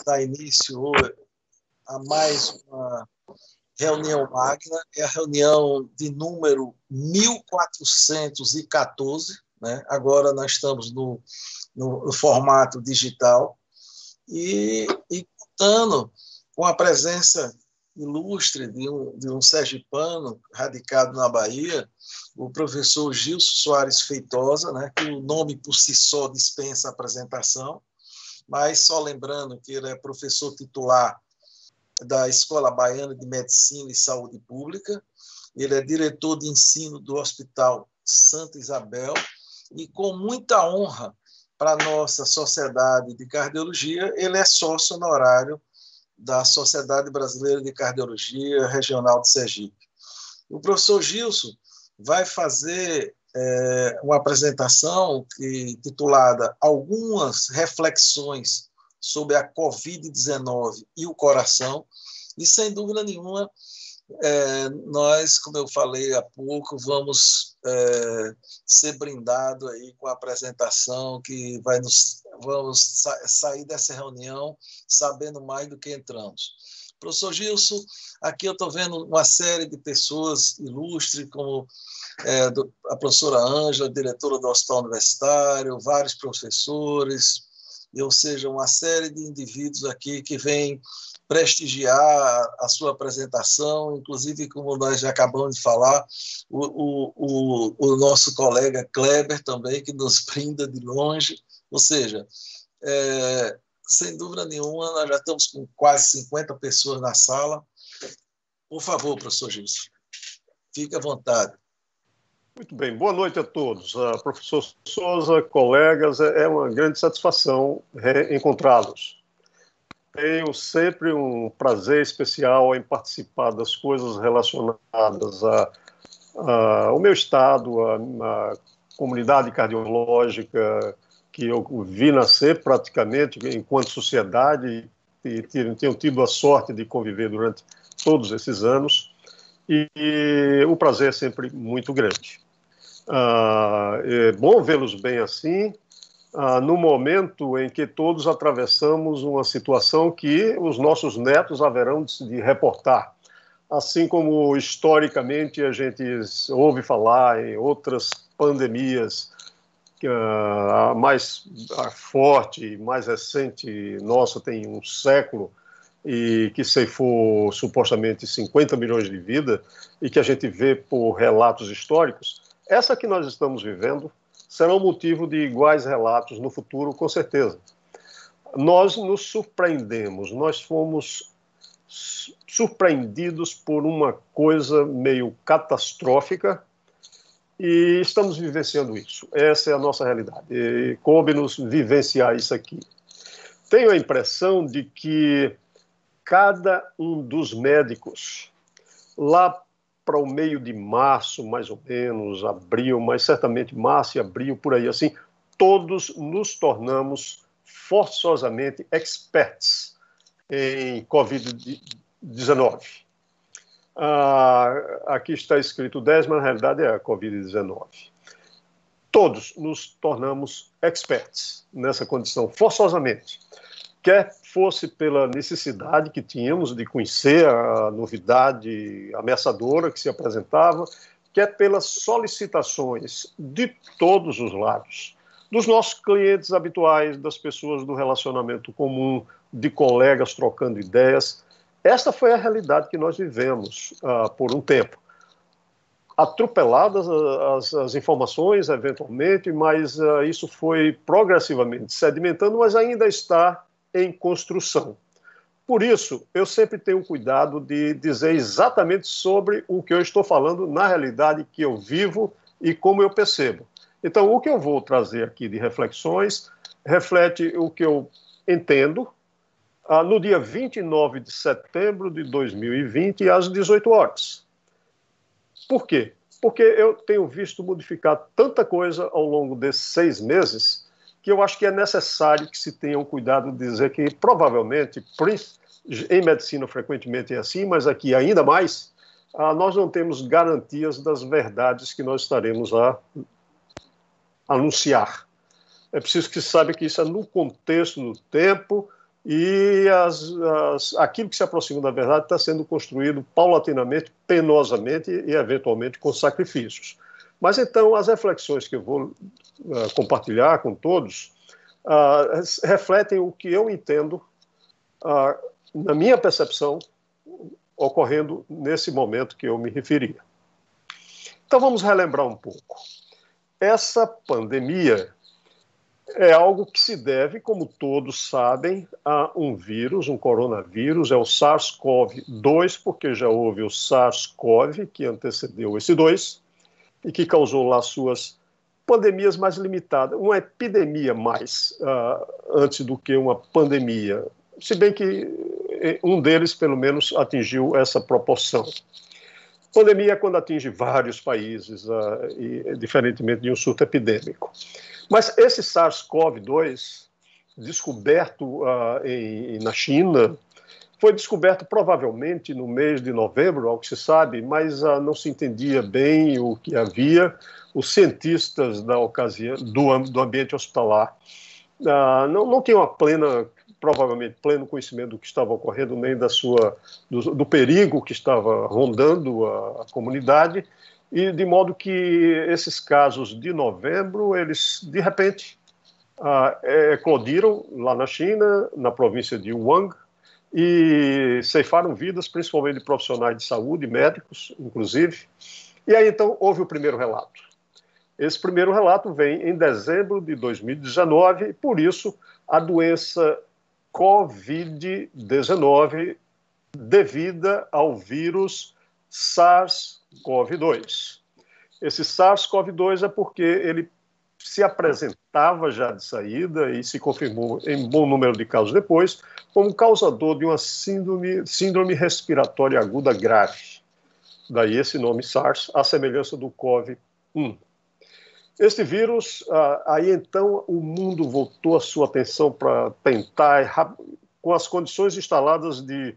dar início a mais uma reunião magna, é a reunião de número 1414, né? Agora nós estamos no formato digital, e contando com a presença ilustre de um sergipano radicado na Bahia, o professor Gilson Soares Feitosa, né, que o nome por si só dispensa a apresentação, mas só lembrando que ele é professor titular da Escola Baiana de Medicina e Saúde Pública, ele é diretor de ensino do Hospital Santa Isabel, e com muita honra para a nossa Sociedade de Cardiologia, ele é sócio honorário da Sociedade Brasileira de Cardiologia Regional de Sergipe. O professor Gilson vai fazer uma apresentação titulada Algumas Reflexões sobre a Covid-19 e o Coração, e, sem dúvida nenhuma, nós, como eu falei há pouco, vamos ser brindados aí com a apresentação que vamos sair dessa reunião sabendo mais do que entramos. Professor Gilson, aqui eu estou vendo uma série de pessoas ilustres, como a professora Ângela, diretora do Hospital Universitário, vários professores, ou seja, uma série de indivíduos aqui que vêm prestigiar a sua apresentação, inclusive, como nós já acabamos de falar, o nosso colega Kleber também, que nos brinda de longe, ou seja, sem dúvida nenhuma, nós já estamos com quase 50 pessoas na sala. Por favor, professor Gilson, fique à vontade. Muito bem, boa noite a todos. Professor Souza, colegas, é uma grande satisfação reencontrá-los. Tenho sempre um prazer especial em participar das coisas relacionadas ao meu estado, à comunidade cardiológica que eu vi nascer praticamente enquanto sociedade e tenho tido a sorte de conviver durante todos esses anos, e o prazer é sempre muito grande. É bom vê-los bem assim, no momento em que todos atravessamos uma situação que os nossos netos haverão de reportar. Assim como, historicamente, a gente ouve falar em outras pandemias, a mais forte, mais recente, nossa, tem um século, e que ceifou supostamente 50 milhões de vidas, e que a gente vê por relatos históricos, essa que nós estamos vivendo será um motivo de iguais relatos no futuro, com certeza. Nós nos surpreendemos, nós fomos surpreendidos por uma coisa meio catastrófica e estamos vivenciando isso. Essa é a nossa realidade. E coube-nos vivenciar isso aqui. Tenho a impressão de que cada um dos médicos, lá para o meio de março, mais ou menos, abril, mas certamente março e abril, por aí assim, todos nos tornamos forçosamente experts em Covid-19. Aqui está escrito 10, mas na realidade é a Covid-19. Todos nos tornamos experts nessa condição, forçosamente. Quer fosse pela necessidade que tínhamos de conhecer a novidade ameaçadora que se apresentava, quer pelas solicitações de todos os lados, dos nossos clientes habituais, das pessoas do relacionamento comum, de colegas trocando ideias. Esta foi a realidade que nós vivemos por um tempo. Atropeladas as informações, eventualmente, mas isso foi progressivamente sedimentando, mas ainda está em construção. Por isso, eu sempre tenho cuidado de dizer exatamente sobre o que eu estou falando na realidade que eu vivo e como eu percebo. Então, o que eu vou trazer aqui de reflexões reflete o que eu entendo no dia 29 de setembro de 2020, às 18 horas. Por quê? Porque eu tenho visto modificar tanta coisa ao longo desses 6 meses que eu acho que é necessário que se tenha um cuidado de dizer que, provavelmente, em medicina frequentemente é assim, mas aqui ainda mais, nós não temos garantias das verdades que nós estaremos a anunciar. É preciso que se saiba que isso é no contexto, no tempo, e aquilo que se aproxima da verdade está sendo construído paulatinamente, penosamente e, eventualmente, com sacrifícios. Mas, então, as reflexões que eu vou compartilhar com todos refletem o que eu entendo, na minha percepção, ocorrendo nesse momento que eu me referia. Então, vamos relembrar um pouco. Essa pandemia é algo que se deve, como todos sabem, a um vírus, um coronavírus, é o SARS-CoV-2, porque já houve o SARS-CoV, que antecedeu esse 2, e que causou lá suas pandemias mais limitadas, uma epidemia mais antes do que uma pandemia, se bem que um deles, pelo menos, atingiu essa proporção. Pandemia é quando atinge vários países, diferentemente de um surto epidêmico. Mas esse SARS-CoV-2, descoberto na China, foi descoberto provavelmente no mês de novembro, ao que se sabe, mas não se entendia bem o que havia. Os cientistas da ocasião, do ambiente hospitalar não tinham provavelmente pleno conhecimento do que estava ocorrendo, nem do perigo que estava rondando a comunidade, e de modo que esses casos de novembro, eles, de repente, eclodiram lá na China, na província de Wuhan, e ceifaram vidas, principalmente de profissionais de saúde, médicos, inclusive. E aí, então, houve o primeiro relato. Esse primeiro relato vem em dezembro de 2019, e, por isso, a doença Covid-19 devida ao vírus SARS-CoV-2. Esse SARS-CoV-2 é porque ele se apresentava já de saída e se confirmou em bom número de casos depois como causador de uma síndrome respiratória aguda grave. Daí esse nome SARS, à semelhança do CoV-1. Este vírus, aí então o mundo voltou a sua atenção para tentar, com as condições instaladas de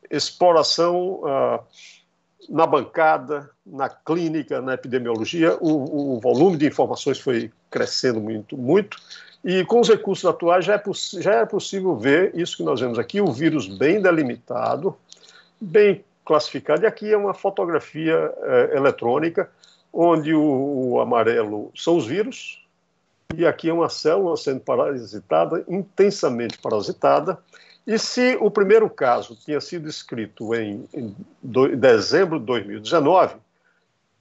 exploração na bancada, na clínica, na epidemiologia, o volume de informações foi crescendo muito, muito, e com os recursos atuais já é possível ver isso que nós vemos aqui, o vírus bem delimitado, bem classificado, e aqui é uma fotografia eletrônica, onde o amarelo são os vírus, e aqui é uma célula sendo parasitada, intensamente parasitada, e se o primeiro caso tinha sido escrito em dezembro de 2019,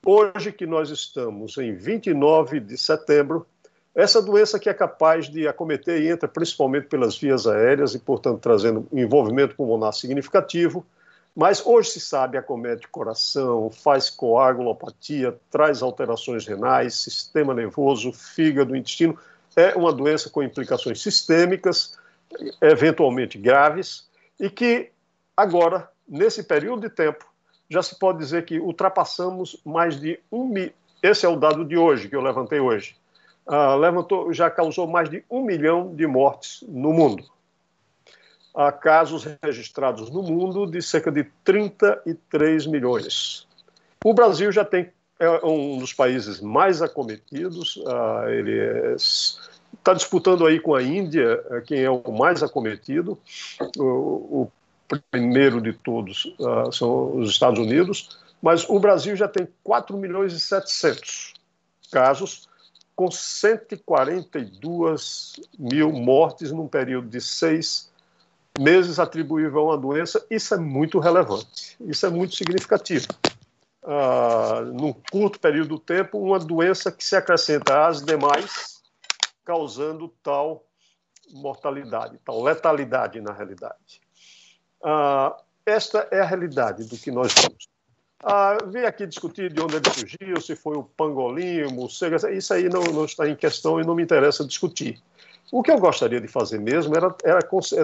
hoje que nós estamos em 29 de setembro, essa doença que é capaz de acometer e entra principalmente pelas vias aéreas e, portanto, trazendo um envolvimento pulmonar significativo, mas hoje se sabe, acomete coração, faz coagulopatia, traz alterações renais, sistema nervoso, fígado, intestino. É uma doença com implicações sistêmicas, eventualmente graves, e que agora, nesse período de tempo, já se pode dizer que ultrapassamos mais de esse é o dado de hoje, que eu levantei hoje, já causou mais de 1 milhão de mortes no mundo. Há casos registrados no mundo de cerca de 33 milhões. O Brasil já é um dos países mais acometidos, ele está disputando aí com a Índia quem é o mais acometido. O primeiro de todos são os Estados Unidos, mas o Brasil já tem 4 milhões e 700 casos, com 142 mil mortes num período de 6 meses atribuível a uma doença. Isso é muito relevante, isso é muito significativo. Num curto período de tempo, uma doença que se acrescenta às demais, causando tal mortalidade, tal letalidade na realidade. Esta é a realidade do que nós vemos. Vem aqui discutir de onde ele surgiu, se foi o pangolim, o morcego, isso aí não está em questão e não me interessa discutir. O que eu gostaria de fazer mesmo era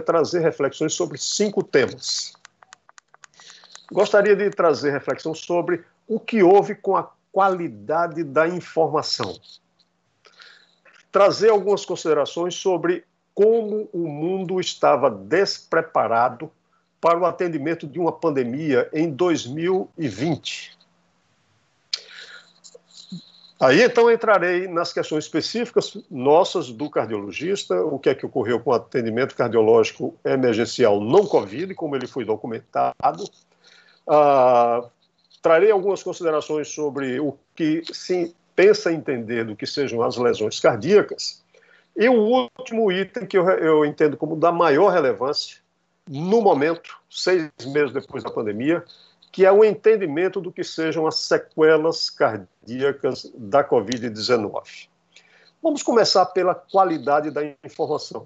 trazer reflexões sobre 5 temas. Gostaria de trazer reflexão sobre o que houve com a qualidade da informação. Trazer algumas considerações sobre como o mundo estava despreparado para o atendimento de uma pandemia em 2020. Aí, então, entrarei nas questões específicas nossas do cardiologista, o que é que ocorreu com o atendimento cardiológico emergencial não Covid, como ele foi documentado. Trarei algumas considerações sobre o que se pensa entender do que sejam as lesões cardíacas. E o último item que eu entendo como da maior relevância, no momento, 6 meses depois da pandemia, que é o entendimento do que sejam as sequelas cardíacas da Covid-19. Vamos começar pela qualidade da informação.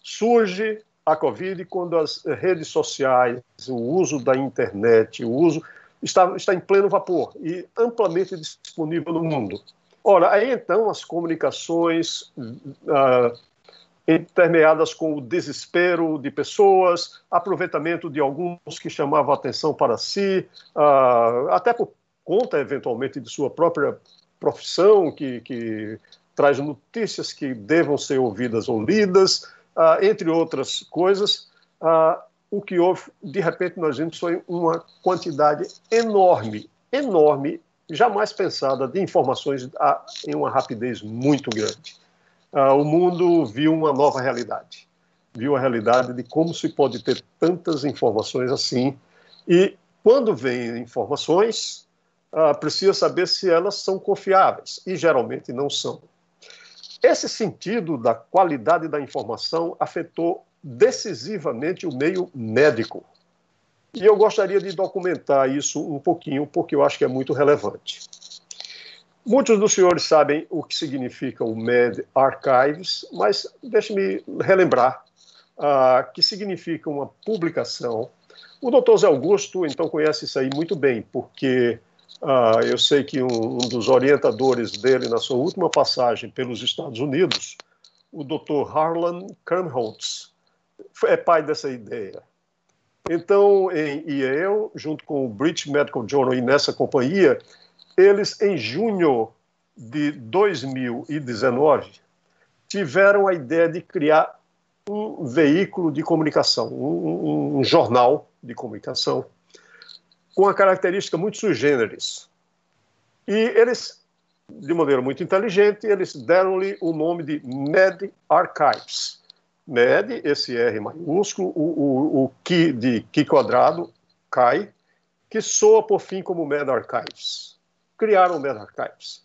Surge a Covid quando as redes sociais, o uso da internet, o uso está em pleno vapor e amplamente disponível no mundo. Ora, aí então as comunicações intermeadas com o desespero de pessoas, aproveitamento de alguns que chamavam a atenção para si, até por conta, eventualmente, de sua própria profissão, que traz notícias que devam ser ouvidas ou lidas, entre outras coisas. O que houve, de repente, nós vimos foi uma quantidade enorme, jamais pensada, de informações em uma rapidez muito grande. O mundo viu uma nova realidade. Viu a realidade de como se pode ter tantas informações assim. E quando vêm informações, precisa saber se elas são confiáveis. E geralmente não são. Esse sentido da qualidade da informação afetou decisivamente o meio médico. E eu gostaria de documentar isso um pouquinho, porque eu acho que é muito relevante. Muitos dos senhores sabem o que significa o medRxiv, mas deixe-me relembrar que significa uma publicação. O doutor Zé Augusto, então, conhece isso aí muito bem, porque eu sei que um dos orientadores dele na sua última passagem pelos Estados Unidos, o doutor Harlan Kernholz, é pai dessa ideia. Então, em Yale, junto com o British Medical Journal e nessa companhia, eles, em junho de 2019, tiveram a ideia de criar um veículo de comunicação, um jornal de comunicação, com uma característica muito sui generis. E eles, de maneira muito inteligente, eles deram-lhe o nome de medRxiv. Med, esse R maiúsculo, o Q de Q quadrado, CAI, que soa por fim como medRxiv. Criaram o medRxiv.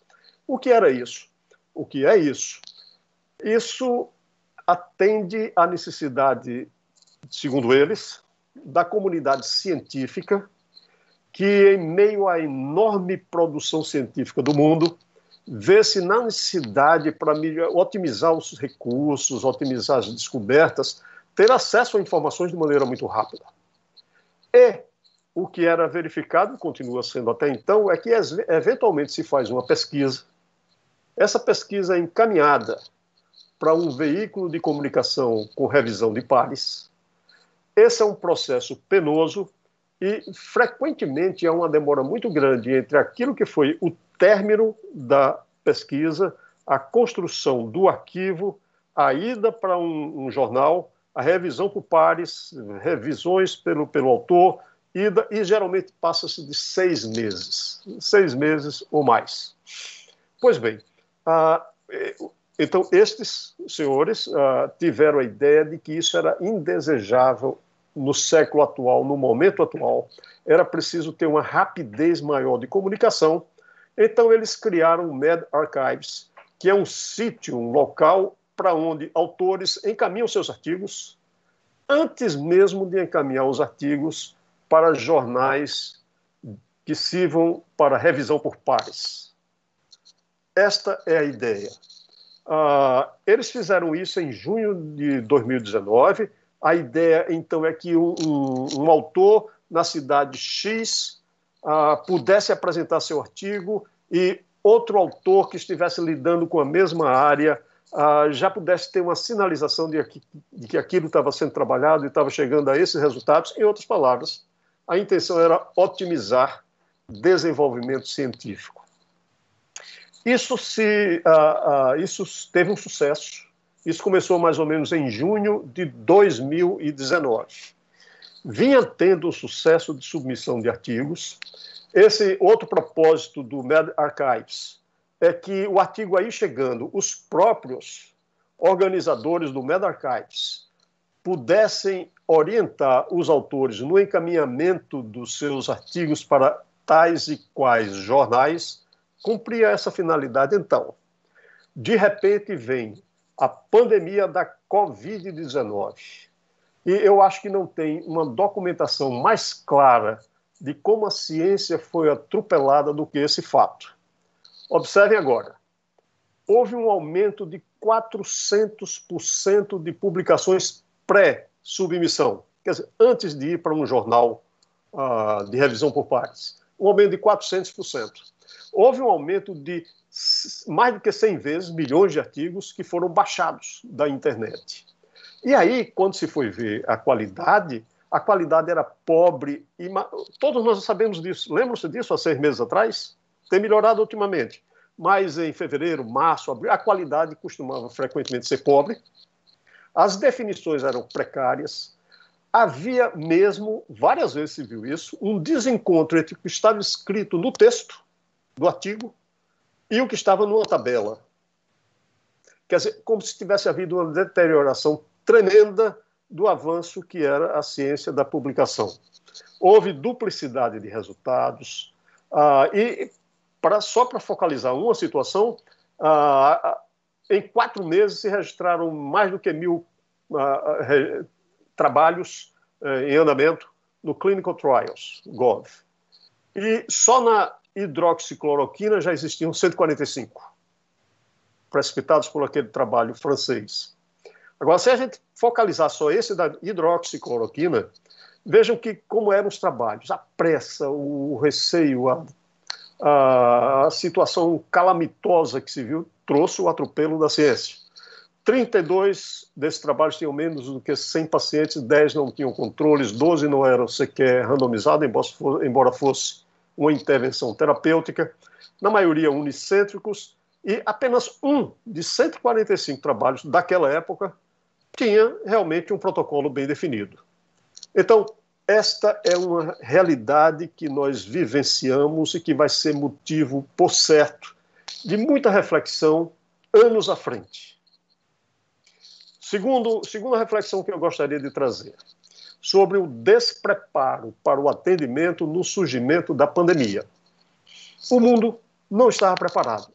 O que era isso? O que é isso? Isso atende à necessidade, segundo eles, da comunidade científica, que em meio à enorme produção científica do mundo, vê-se na necessidade para otimizar os recursos, otimizar as descobertas, ter acesso a informações de maneira muito rápida. E o que era verificado, continua sendo até então, é que eventualmente se faz uma pesquisa, essa pesquisa é encaminhada para um veículo de comunicação com revisão de pares. Esse é um processo penoso e, frequentemente, há uma demora muito grande entre aquilo que foi o término da pesquisa, a construção do arquivo, a ida para um jornal, a revisão por pares, revisões pelo autor, e geralmente passa-se de 6 meses. 6 meses ou mais. Pois bem, então estes senhores tiveram a ideia de que isso era indesejável no século atual, no momento atual. Era preciso ter uma rapidez maior de comunicação. Então eles criaram o medRxiv, que é um sítio, um local para onde autores encaminham seus artigos, antes mesmo de encaminhar os artigos para jornais que sirvam para revisão por pares. Esta é a ideia. Eles fizeram isso em junho de 2019. A ideia, então, é que um autor na cidade X pudesse apresentar seu artigo e outro autor que estivesse lidando com a mesma área já pudesse ter uma sinalização de que aquilo estava sendo trabalhado e estava chegando a esses resultados. Em outras palavras, a intenção era otimizar desenvolvimento científico. Isso teve um sucesso. Isso começou mais ou menos em junho de 2019. Vinha tendo um sucesso de submissão de artigos. Esse outro propósito do medRxiv é que o artigo aí chegando, os próprios organizadores do medRxiv pudessem orientar os autores no encaminhamento dos seus artigos para tais e quais jornais, cumpria essa finalidade. Então, de repente vem a pandemia da Covid-19. E eu acho que não tem uma documentação mais clara de como a ciência foi atropelada do que esse fato. Observem agora. Houve um aumento de 400% de publicações pré-submissão, quer dizer, antes de ir para um jornal de revisão por pares. Um aumento de 400%. Houve um aumento de mais do que 100 vezes, milhões de artigos que foram baixados da internet. E aí, quando se foi ver a qualidade era pobre. E todos nós sabemos disso. Lembram-se disso há 6 meses atrás? Tem melhorado ultimamente. Mas em fevereiro, março, abril, a qualidade costumava frequentemente ser pobre. As definições eram precárias. Havia mesmo, várias vezes se viu isso, um desencontro entre o que estava escrito no texto do artigo e o que estava numa tabela. Quer dizer, como se tivesse havido uma deterioração tremenda do avanço que era a ciência da publicação. Houve duplicidade de resultados, só para focalizar uma situação, em 4 meses se registraram mais do que 1.000 trabalhos em andamento no Clinical Trials, Gov. E só na hidroxicloroquina já existiam 145, precipitados por aquele trabalho francês. Agora, se a gente focalizar só esse da hidroxicloroquina, vejam como eram os trabalhos, a pressa, o receio, a situação calamitosa que se viu, trouxe o atropelo da ciência. 32 desses trabalhos tinham menos do que 100 pacientes, 10 não tinham controles, 12 não eram sequer randomizados, embora fosse uma intervenção terapêutica, na maioria unicêntricos, e apenas um de 145 trabalhos daquela época tinha realmente um protocolo bem definido. Então, esta é uma realidade que nós vivenciamos e que vai ser motivo, por certo, de muita reflexão anos à frente. Segunda reflexão que eu gostaria de trazer, sobre o despreparo para o atendimento no surgimento da pandemia. O mundo não estava preparado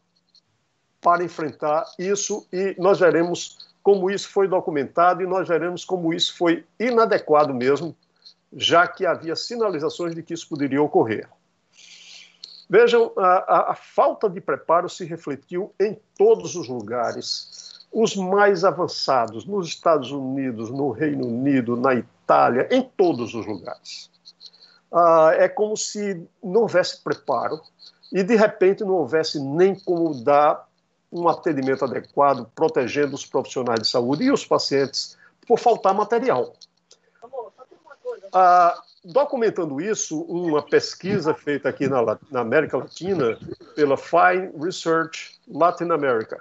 para enfrentar isso e nós veremos como isso foi documentado e nós veremos como isso foi inadequado mesmo, já que havia sinalizações de que isso poderia ocorrer. Vejam, a falta de preparo se refletiu em todos os lugares, os mais avançados, nos Estados Unidos, no Reino Unido, na Itália, em todos os lugares. É como se não houvesse preparo e, de repente, não houvesse nem como dar um atendimento adequado, protegendo os profissionais de saúde e os pacientes por faltar material. Documentando isso, uma pesquisa feita aqui na América Latina pela Fine Research Latin America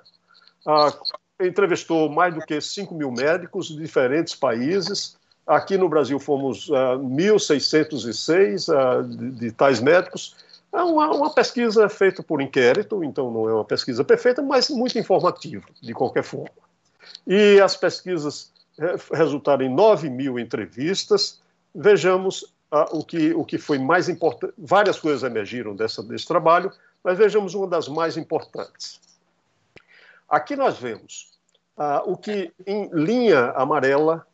entrevistou mais do que 5.000 médicos de diferentes países. Aqui no Brasil fomos 1.606 de tais médicos. É uma pesquisa feita por inquérito, então não é uma pesquisa perfeita, mas muito informativa, de qualquer forma. E as pesquisas resultaram em 9.000 entrevistas. Vejamos o que foi mais importante. Várias coisas emergiram desse trabalho, mas vejamos uma das mais importantes. Aqui nós vemos o que, em linha amarela,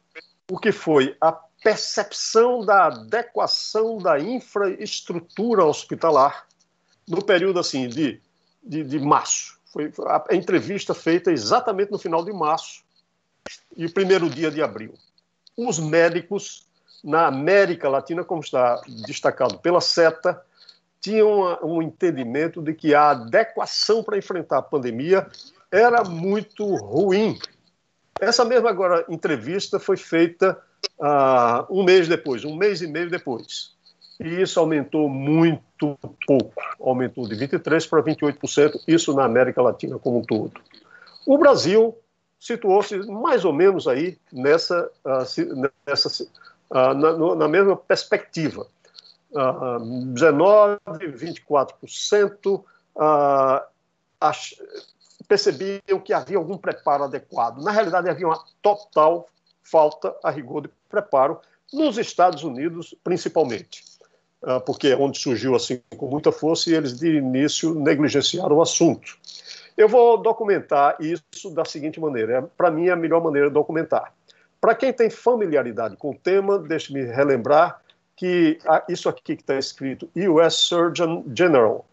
o que foi a percepção da adequação da infraestrutura hospitalar no período assim, de março. Foi a entrevista feita exatamente no final de março e o primeiro dia de abril. Os médicos na América Latina, como está destacado pela SETA, tinham um entendimento de que a adequação para enfrentar a pandemia era muito ruim. Essa mesma agora entrevista foi feita um mês e meio depois. E isso aumentou muito pouco. Aumentou de 23% para 28%, isso na América Latina como um todo. O Brasil situou-se mais ou menos aí na mesma perspectiva. 19%, 24%. percebiam que havia algum preparo adequado. Na realidade, havia uma total falta, a rigor, de preparo nos Estados Unidos, principalmente, porque é onde surgiu assim com muita força e eles, de início, negligenciaram o assunto. Eu vou documentar isso da seguinte maneira. Para mim, é a melhor maneira de documentar. Para quem tem familiaridade com o tema, deixe-me relembrar que isso aqui que está escrito US Surgeon General,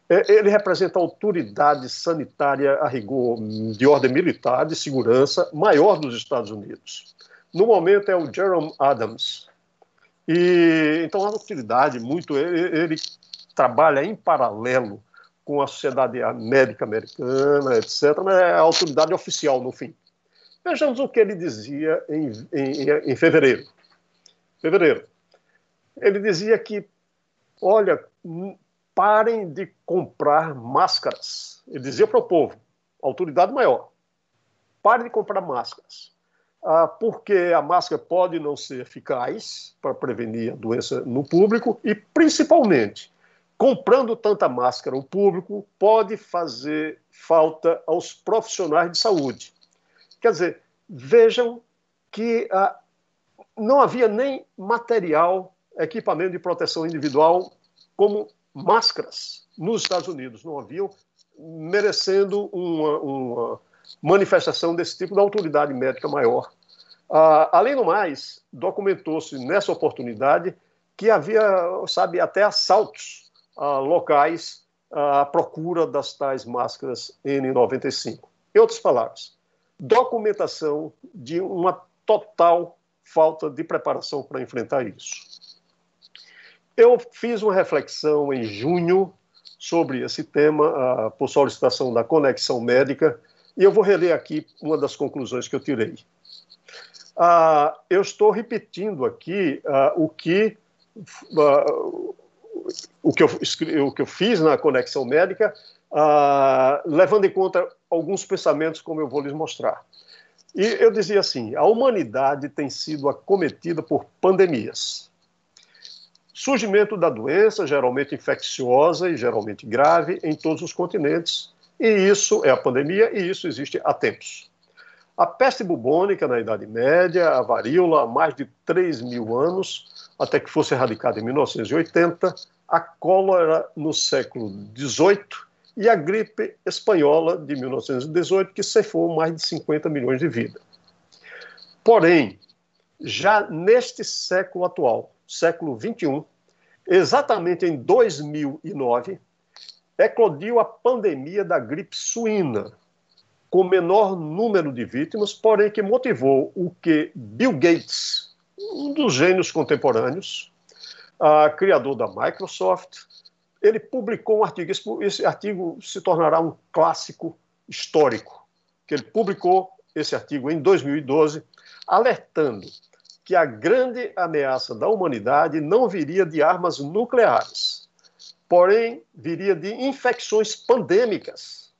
ele representa a autoridade sanitária a rigor de ordem militar, de segurança, maior dos Estados Unidos. No momento é o Jerome Adams. E, então, a autoridade, ele trabalha em paralelo com a Sociedade Médica Americana, etc., mas é a autoridade oficial, no fim. Vejamos o que ele dizia em fevereiro. Ele dizia que, olha, parem de comprar máscaras. Ele dizia para o povo, autoridade maior, parem de comprar máscaras. Porque a máscara pode não ser eficaz para prevenir a doença no público e, principalmente, comprando tanta máscara, o público pode fazer falta aos profissionais de saúde. Quer dizer, vejam que não havia nem material, equipamento de proteção individual como máscaras nos Estados Unidos. Não haviam, merecendo uma manifestação desse tipo da autoridade médica maior. Além do mais, documentou-se nessa oportunidade que havia, sabe, até assaltos locais à procura das tais máscaras N95. Em outras palavras, documentação de uma total falta de preparação para enfrentar isso. Eu fiz uma reflexão em junho sobre esse tema, por solicitação da Conexão Médica, e eu vou reler aqui uma das conclusões que eu tirei. Eu estou repetindo aqui o que eu fiz na Conexão Médica, levando em conta alguns pensamentos, como eu vou lhes mostrar. E eu dizia assim, a humanidade tem sido acometida por pandemias. Surgimento da doença, geralmente infecciosa e geralmente grave, em todos os continentes, e isso é a pandemia, e isso existe há tempos. A peste bubônica na Idade Média, a varíola há mais de 3.000 anos, até que fosse erradicada em 1980, a cólera no século XVIII e a gripe espanhola de 1918, que ceifou mais de 50 milhões de vidas. Porém, já neste século atual, século XXI, exatamente em 2009, eclodiu a pandemia da gripe suína, com menor número de vítimas, porém que motivou o que Bill Gates, um dos gênios contemporâneos, criador da Microsoft, ele publicou um artigo. Esse artigo se tornará um clássico histórico, que ele publicou esse artigo em 2012, alertando que a grande ameaça da humanidade não viria de armas nucleares, porém viria de infecções pandêmicas,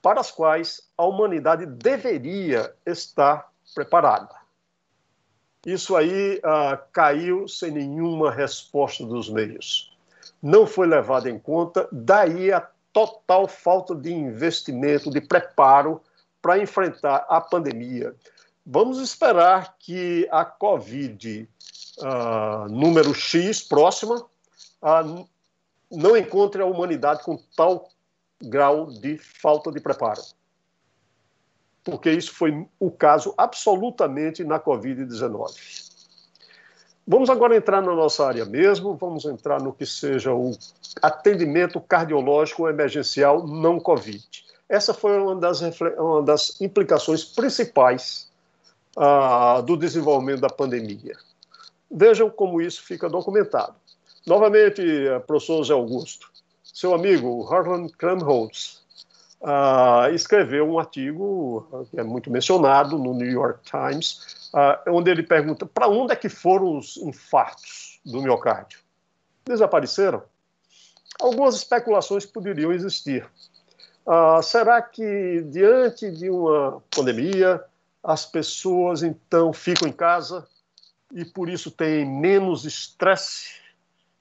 para as quais a humanidade deveria estar preparada. Isso aí caiu sem nenhuma resposta dos meios. Não foi levado em conta, daí a total falta de investimento, de preparo para enfrentar a pandemia. Vamos esperar que a Covid número X, próxima, não encontre a humanidade com tal grau de falta de preparo. Porque isso foi o caso absolutamente na Covid-19. Vamos agora entrar na nossa área mesmo, vamos entrar no que seja o atendimento cardiológico emergencial não Covid. Essa foi uma das implicações principais do desenvolvimento da pandemia. Vejam como isso fica documentado. Novamente, professor José Augusto, seu amigo Harlan Krumholtz escreveu um artigo que é muito mencionado no New York Times, onde ele pergunta para onde é que foram os infartos do miocárdio. Desapareceram? Algumas especulações poderiam existir. Será que, diante de uma pandemia, as pessoas, então, ficam em casa e, por isso, têm menos estresse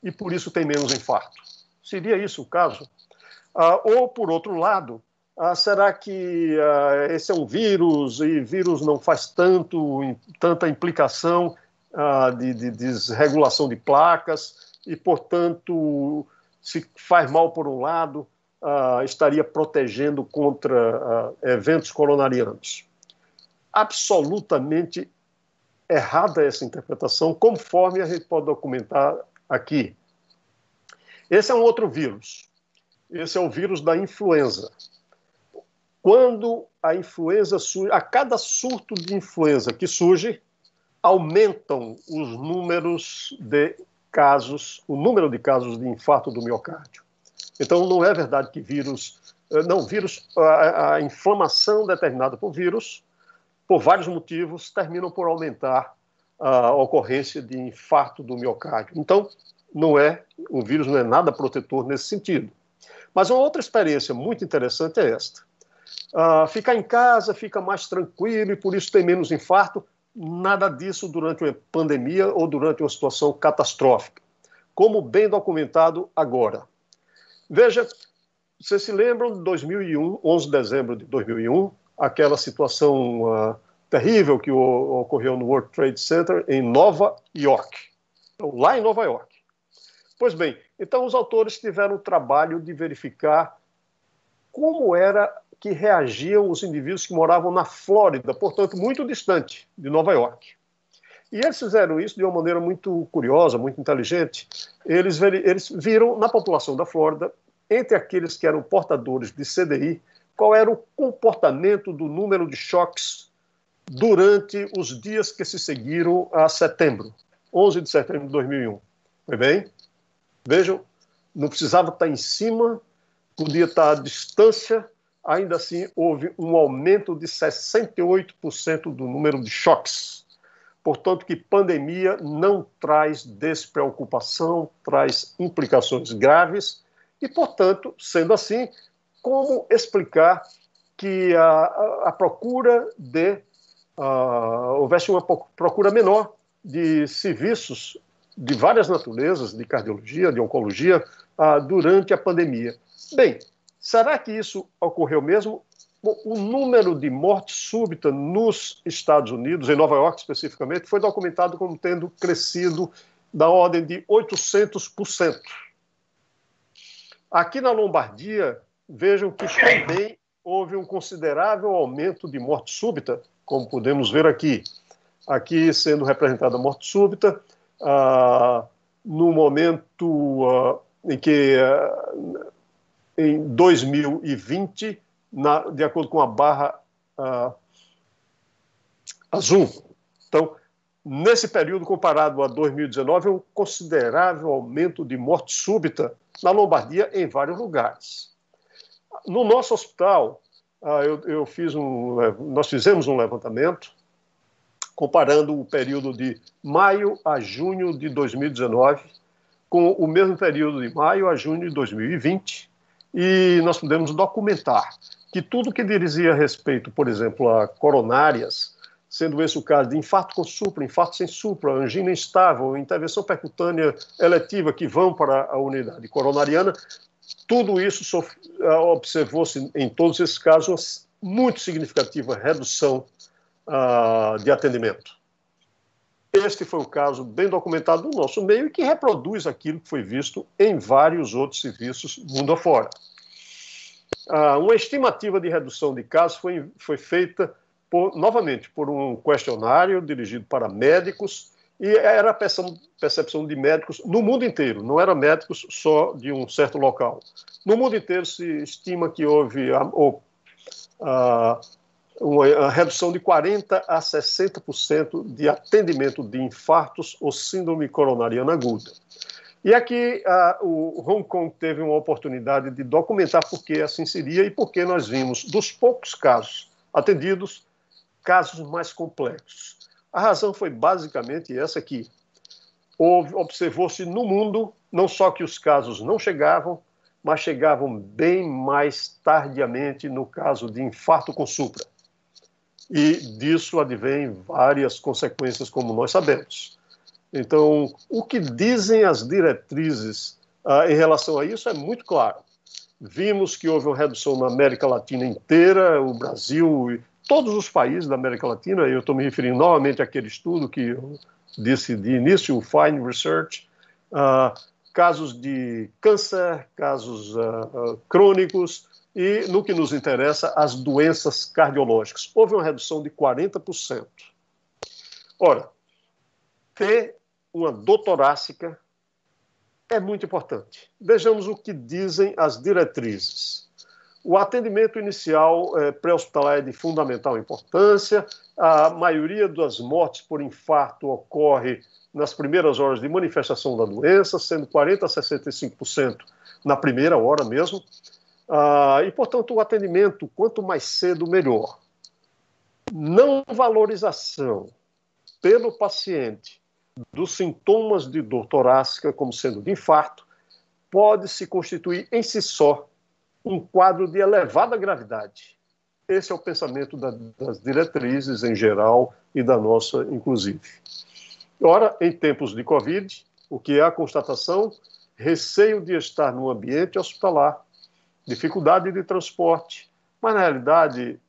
e, por isso, têm menos infarto? Seria isso o caso? Ou, por outro lado, será que esse é um vírus e vírus não faz tanta implicação de desregulação de placas e, portanto, se faz mal por um lado, estaria protegendo contra eventos coronarianos? Absolutamente errada essa interpretação, conforme a gente pode documentar aqui. Esse é um outro vírus. Esse é o vírus da influenza. Quando a influenza surge, a cada surto de influenza que surge, aumentam os números de casos, o número de casos de infarto do miocárdio. Então, não é verdade que a inflamação determinada por vírus, por vários motivos, terminam por aumentar a ocorrência de infarto do miocárdio. Então, o vírus não é nada protetor nesse sentido. Mas uma outra experiência muito interessante é esta. Ficar em casa fica mais tranquilo e por isso tem menos infarto. Nada disso durante uma pandemia ou durante uma situação catastrófica, como bem documentado agora. Veja, vocês se lembram de 2001, 11 de dezembro de 2001, aquela situação terrível que ocorreu no World Trade Center em Nova York. Então, lá em Nova York. Pois bem, então os autores tiveram o trabalho de verificar como era que reagiam os indivíduos que moravam na Flórida, portanto, muito distante de Nova York. E eles fizeram isso de uma maneira muito curiosa, muito inteligente. Eles viram na população da Flórida, entre aqueles que eram portadores de CDI, qual era o comportamento do número de choques durante os dias que se seguiram a setembro, 11 de setembro de 2001. Foi bem? Vejam, não precisava estar em cima, podia estar à distância, ainda assim houve um aumento de 68% do número de choques. Portanto, que pandemia não traz despreocupação, traz implicações graves e, portanto, sendo assim, como explicar que a procura houvesse uma procura menor de serviços de várias naturezas, de cardiologia, de oncologia, durante a pandemia? Bem, será que isso ocorreu mesmo? Bom, o número de morte súbita nos Estados Unidos, em Nova York especificamente, foi documentado como tendo crescido da ordem de 800%. Aqui na Lombardia, vejam que também houve um considerável aumento de morte súbita, como podemos ver aqui. Aqui sendo representada a morte súbita, no momento em que, em 2020, de acordo com a barra azul. Então, nesse período comparado a 2019, é um considerável aumento de morte súbita na Lombardia em vários lugares. No nosso hospital, nós fizemos um levantamento comparando o período de maio a junho de 2019 com o mesmo período de maio a junho de 2020, e nós pudemos documentar que tudo que dizia respeito, por exemplo, a coronárias, sendo esse o caso de infarto com supra, infarto sem supra, angina instável, intervenção percutânea eletiva que vão para a unidade coronariana, tudo isso observou-se em todos esses casos muito significativa redução de atendimento. Este foi o caso bem documentado no nosso meio e que reproduz aquilo que foi visto em vários outros serviços mundo afora. Uma estimativa de redução de casos foi feita, novamente, por um questionário dirigido para médicos, e era a percepção de médicos no mundo inteiro, não eram médicos só de um certo local. No mundo inteiro se estima que houve uma redução de 40% a 60% de atendimento de infartos ou síndrome coronariana aguda. E aqui o Hong Kong teve uma oportunidade de documentar por que assim seria e por que nós vimos, dos poucos casos atendidos, casos mais complexos. A razão foi basicamente essa aqui. Observou-se no mundo, não só que os casos não chegavam, mas chegavam bem mais tardiamente no caso de infarto com supra. E disso advém várias consequências, como nós sabemos. Então, o que dizem as diretrizes em relação a isso é muito claro. Vimos que houve uma redução na América Latina inteira, o Brasil e todos os países da América Latina. Eu estou me referindo novamente àquele estudo que eu disse de início, o Fine Research, casos de câncer, casos crônicos e, no que nos interessa, as doenças cardiológicas. Houve uma redução de 40%. Ora, ter uma dor torácica é muito importante. Vejamos o que dizem as diretrizes. O atendimento inicial pré-hospitalar é de fundamental importância. A maioria das mortes por infarto ocorre nas primeiras horas de manifestação da doença, sendo 40% a 65% na primeira hora mesmo. E, portanto, o atendimento, quanto mais cedo, melhor. Não valorização pelo paciente dos sintomas de dor torácica, como sendo de infarto, pode se constituir em si só um quadro de elevada gravidade. Esse é o pensamento das diretrizes em geral e da nossa, inclusive. Ora, em tempos de Covid, o que é a constatação? Receio de estar no ambiente hospitalar, dificuldade de transporte, mas, na realidade,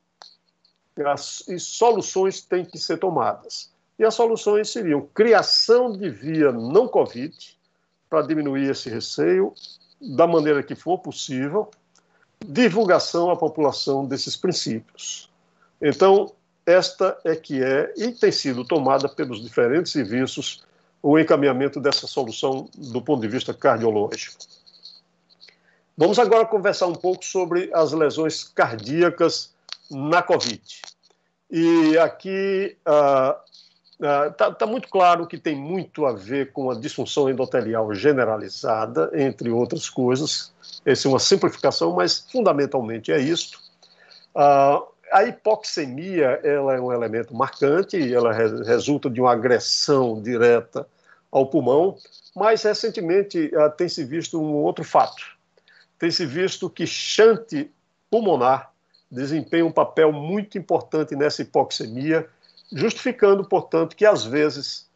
as soluções têm que ser tomadas. E as soluções seriam criação de via não Covid, para diminuir esse receio, da maneira que for possível, divulgação à população desses princípios. Então, esta é que é e tem sido tomada pelos diferentes serviços o encaminhamento dessa solução do ponto de vista cardiológico. Vamos agora conversar um pouco sobre as lesões cardíacas na Covid. E aqui está muito claro que tem muito a ver com a disfunção endotelial generalizada, entre outras coisas. Essa é uma simplificação, mas fundamentalmente é isto. A hipoxemia ela é um elemento marcante, ela resulta de uma agressão direta ao pulmão, mas recentemente tem-se visto um outro fato. Tem-se visto que shunt pulmonar desempenha um papel muito importante nessa hipoxemia, justificando, portanto, que às vezes,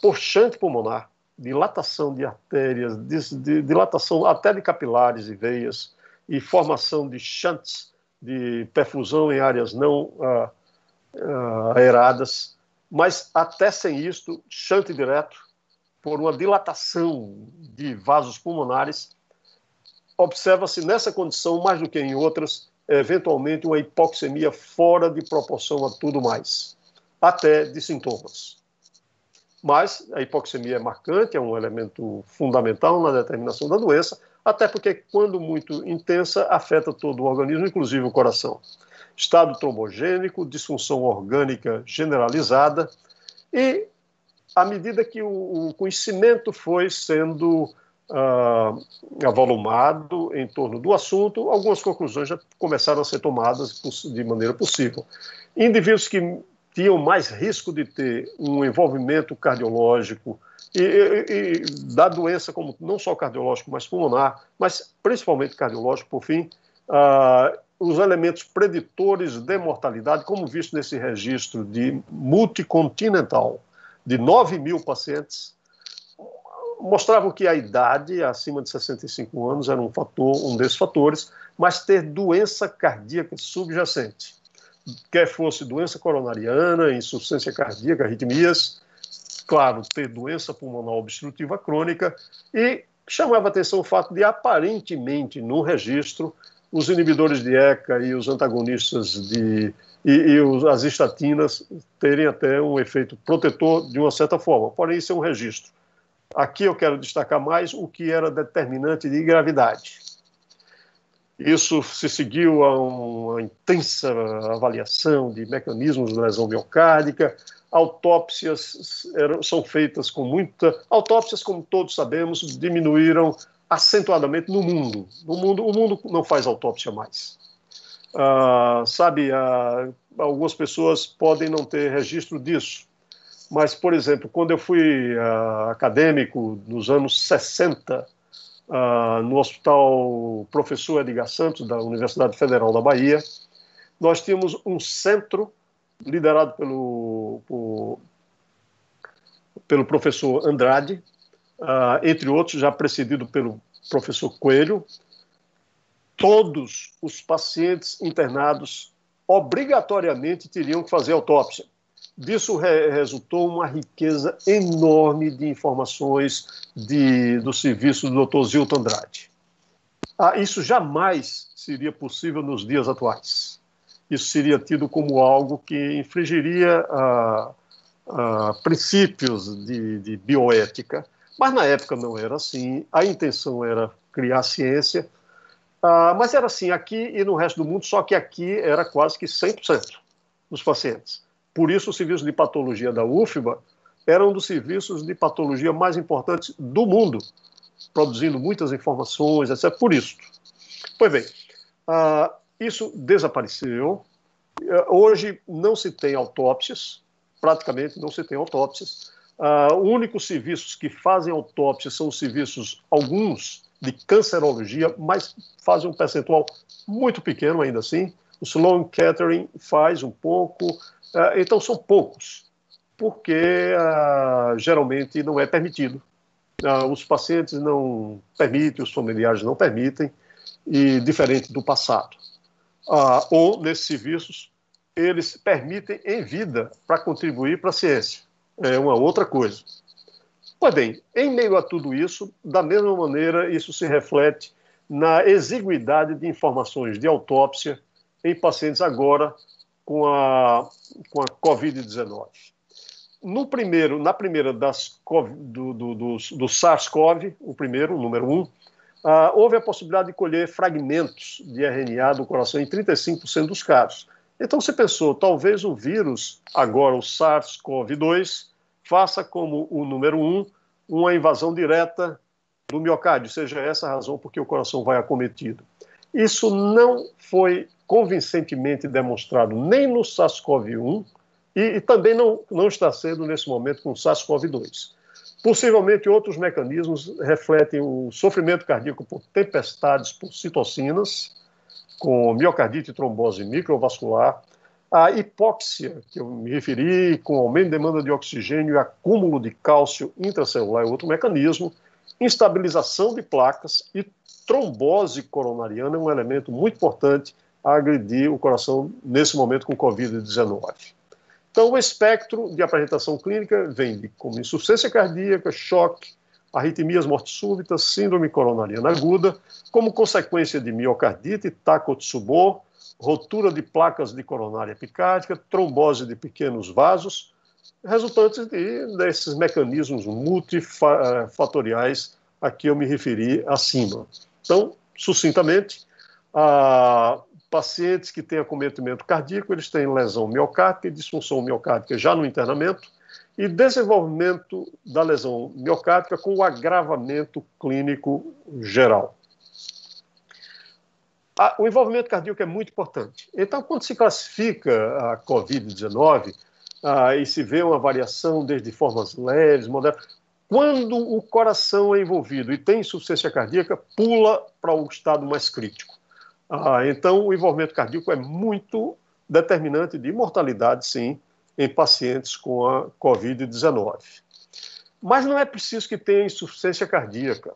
por shunt pulmonar, dilatação de artérias, dilatação até de capilares e veias, e formação de shunts de perfusão em áreas não aeradas, mas até sem isto, shunt direto, por uma dilatação de vasos pulmonares, observa-se nessa condição, mais do que em outras, eventualmente uma hipoxemia fora de proporção a tudo mais, até de sintomas. Mas a hipoxemia é marcante, é um elemento fundamental na determinação da doença, até porque, quando muito intensa, afeta todo o organismo, inclusive o coração. Estado trombogênico, disfunção orgânica generalizada, e à medida que o conhecimento foi sendo avolumado em torno do assunto, algumas conclusões já começaram a ser tomadas de maneira possível. Indivíduos que tinham mais risco de ter um envolvimento cardiológico e da doença, como não só cardiológico, mas pulmonar, mas principalmente cardiológico, por fim, os elementos preditores de mortalidade, como visto nesse registro de multicontinental de 9.000 pacientes, mostravam que a idade acima de 65 anos era um desses fatores, mas ter doença cardíaca subjacente, quer fosse doença coronariana, insuficiência cardíaca, arritmias, claro, ter doença pulmonar obstrutiva crônica, e chamava a atenção o fato de, aparentemente, no registro, os inibidores de ECA e os antagonistas as estatinas terem até um efeito protetor de uma certa forma, porém isso é um registro. Aqui eu quero destacar mais o que era determinante de gravidade. Isso se seguiu a uma intensa avaliação de mecanismos de lesão miocárdica. Autópsias são feitas com muita... Autópsias, como todos sabemos, diminuíram acentuadamente no mundo. O mundo não faz autópsia mais. Algumas pessoas podem não ter registro disso. Mas, por exemplo, quando eu fui acadêmico nos anos 60, no Hospital Professor Edgar Santos, da Universidade Federal da Bahia, nós tínhamos um centro liderado pelo professor Andrade, entre outros, já precedido pelo professor Coelho, todos os pacientes internados obrigatoriamente teriam que fazer autópsia. Disso resultou uma riqueza enorme de informações do serviço do Dr. Zilton Andrade. Isso jamais seria possível nos dias atuais. Isso seria tido como algo que infringiria princípios de bioética. Mas na época não era assim, a intenção era criar ciência, mas era assim aqui e no resto do mundo, só que aqui era quase que 100% dos pacientes. Por isso o serviço de patologia da UFBA era um dos serviços de patologia mais importantes do mundo, produzindo muitas informações, etc. Por isso. Pois bem, isso desapareceu. Hoje não se tem autópsias, praticamente não se tem autópsias. Os únicos serviços que fazem autópsia são os serviços, alguns, de cancerologia, mas fazem um percentual muito pequeno ainda assim. O Sloan Kettering faz um pouco, então são poucos, porque geralmente não é permitido. Os pacientes não permitem, os familiares não permitem, e diferente do passado. Ou, nesses serviços, eles permitem em vida para contribuir para a ciência. É uma outra coisa. Pois bem, em meio a tudo isso, da mesma maneira, isso se reflete na exiguidade de informações de autópsia em pacientes agora com a Covid-19. Na primeira do SARS-CoV, o primeiro, o número 1, houve a possibilidade de colher fragmentos de RNA do coração em 35% dos casos. Então se pensou, talvez o vírus, agora o SARS-CoV-2, faça como o número 1, uma invasão direta do miocárdio, seja essa a razão por que o coração vai acometido. Isso não foi convincentemente demonstrado nem no SARS-CoV-1 e também não está sendo nesse momento com o SARS-CoV-2. Possivelmente outros mecanismos refletem o sofrimento cardíaco por tempestades por citocinas, com miocardite e trombose microvascular, a hipóxia, que eu me referi, com aumento de demanda de oxigênio e acúmulo de cálcio intracelular é outro mecanismo, instabilização de placas e trombose coronariana é um elemento muito importante a agredir o coração nesse momento com Covid-19. Então, o espectro de apresentação clínica vem de como insuficiência cardíaca, choque, arritmias morte-súbitas, síndrome coronariana aguda, como consequência de miocardite, Takotsubo, rotura de placas de coronária epicárdica, trombose de pequenos vasos, resultantes desses mecanismos multifatoriais a que eu me referi acima. Então, sucintamente, pacientes que têm acometimento cardíaco, eles têm lesão miocárdica e disfunção miocárdica já no internamento e desenvolvimento da lesão miocárdica com o agravamento clínico geral. O envolvimento cardíaco é muito importante. Então, quando se classifica a Covid-19 e se vê uma variação desde formas leves, modernas, quando o coração é envolvido e tem insuficiência cardíaca, pula para o estado mais crítico. Então, o envolvimento cardíaco é muito determinante de mortalidade, sim, em pacientes com a Covid-19. Mas não é preciso que tenha insuficiência cardíaca.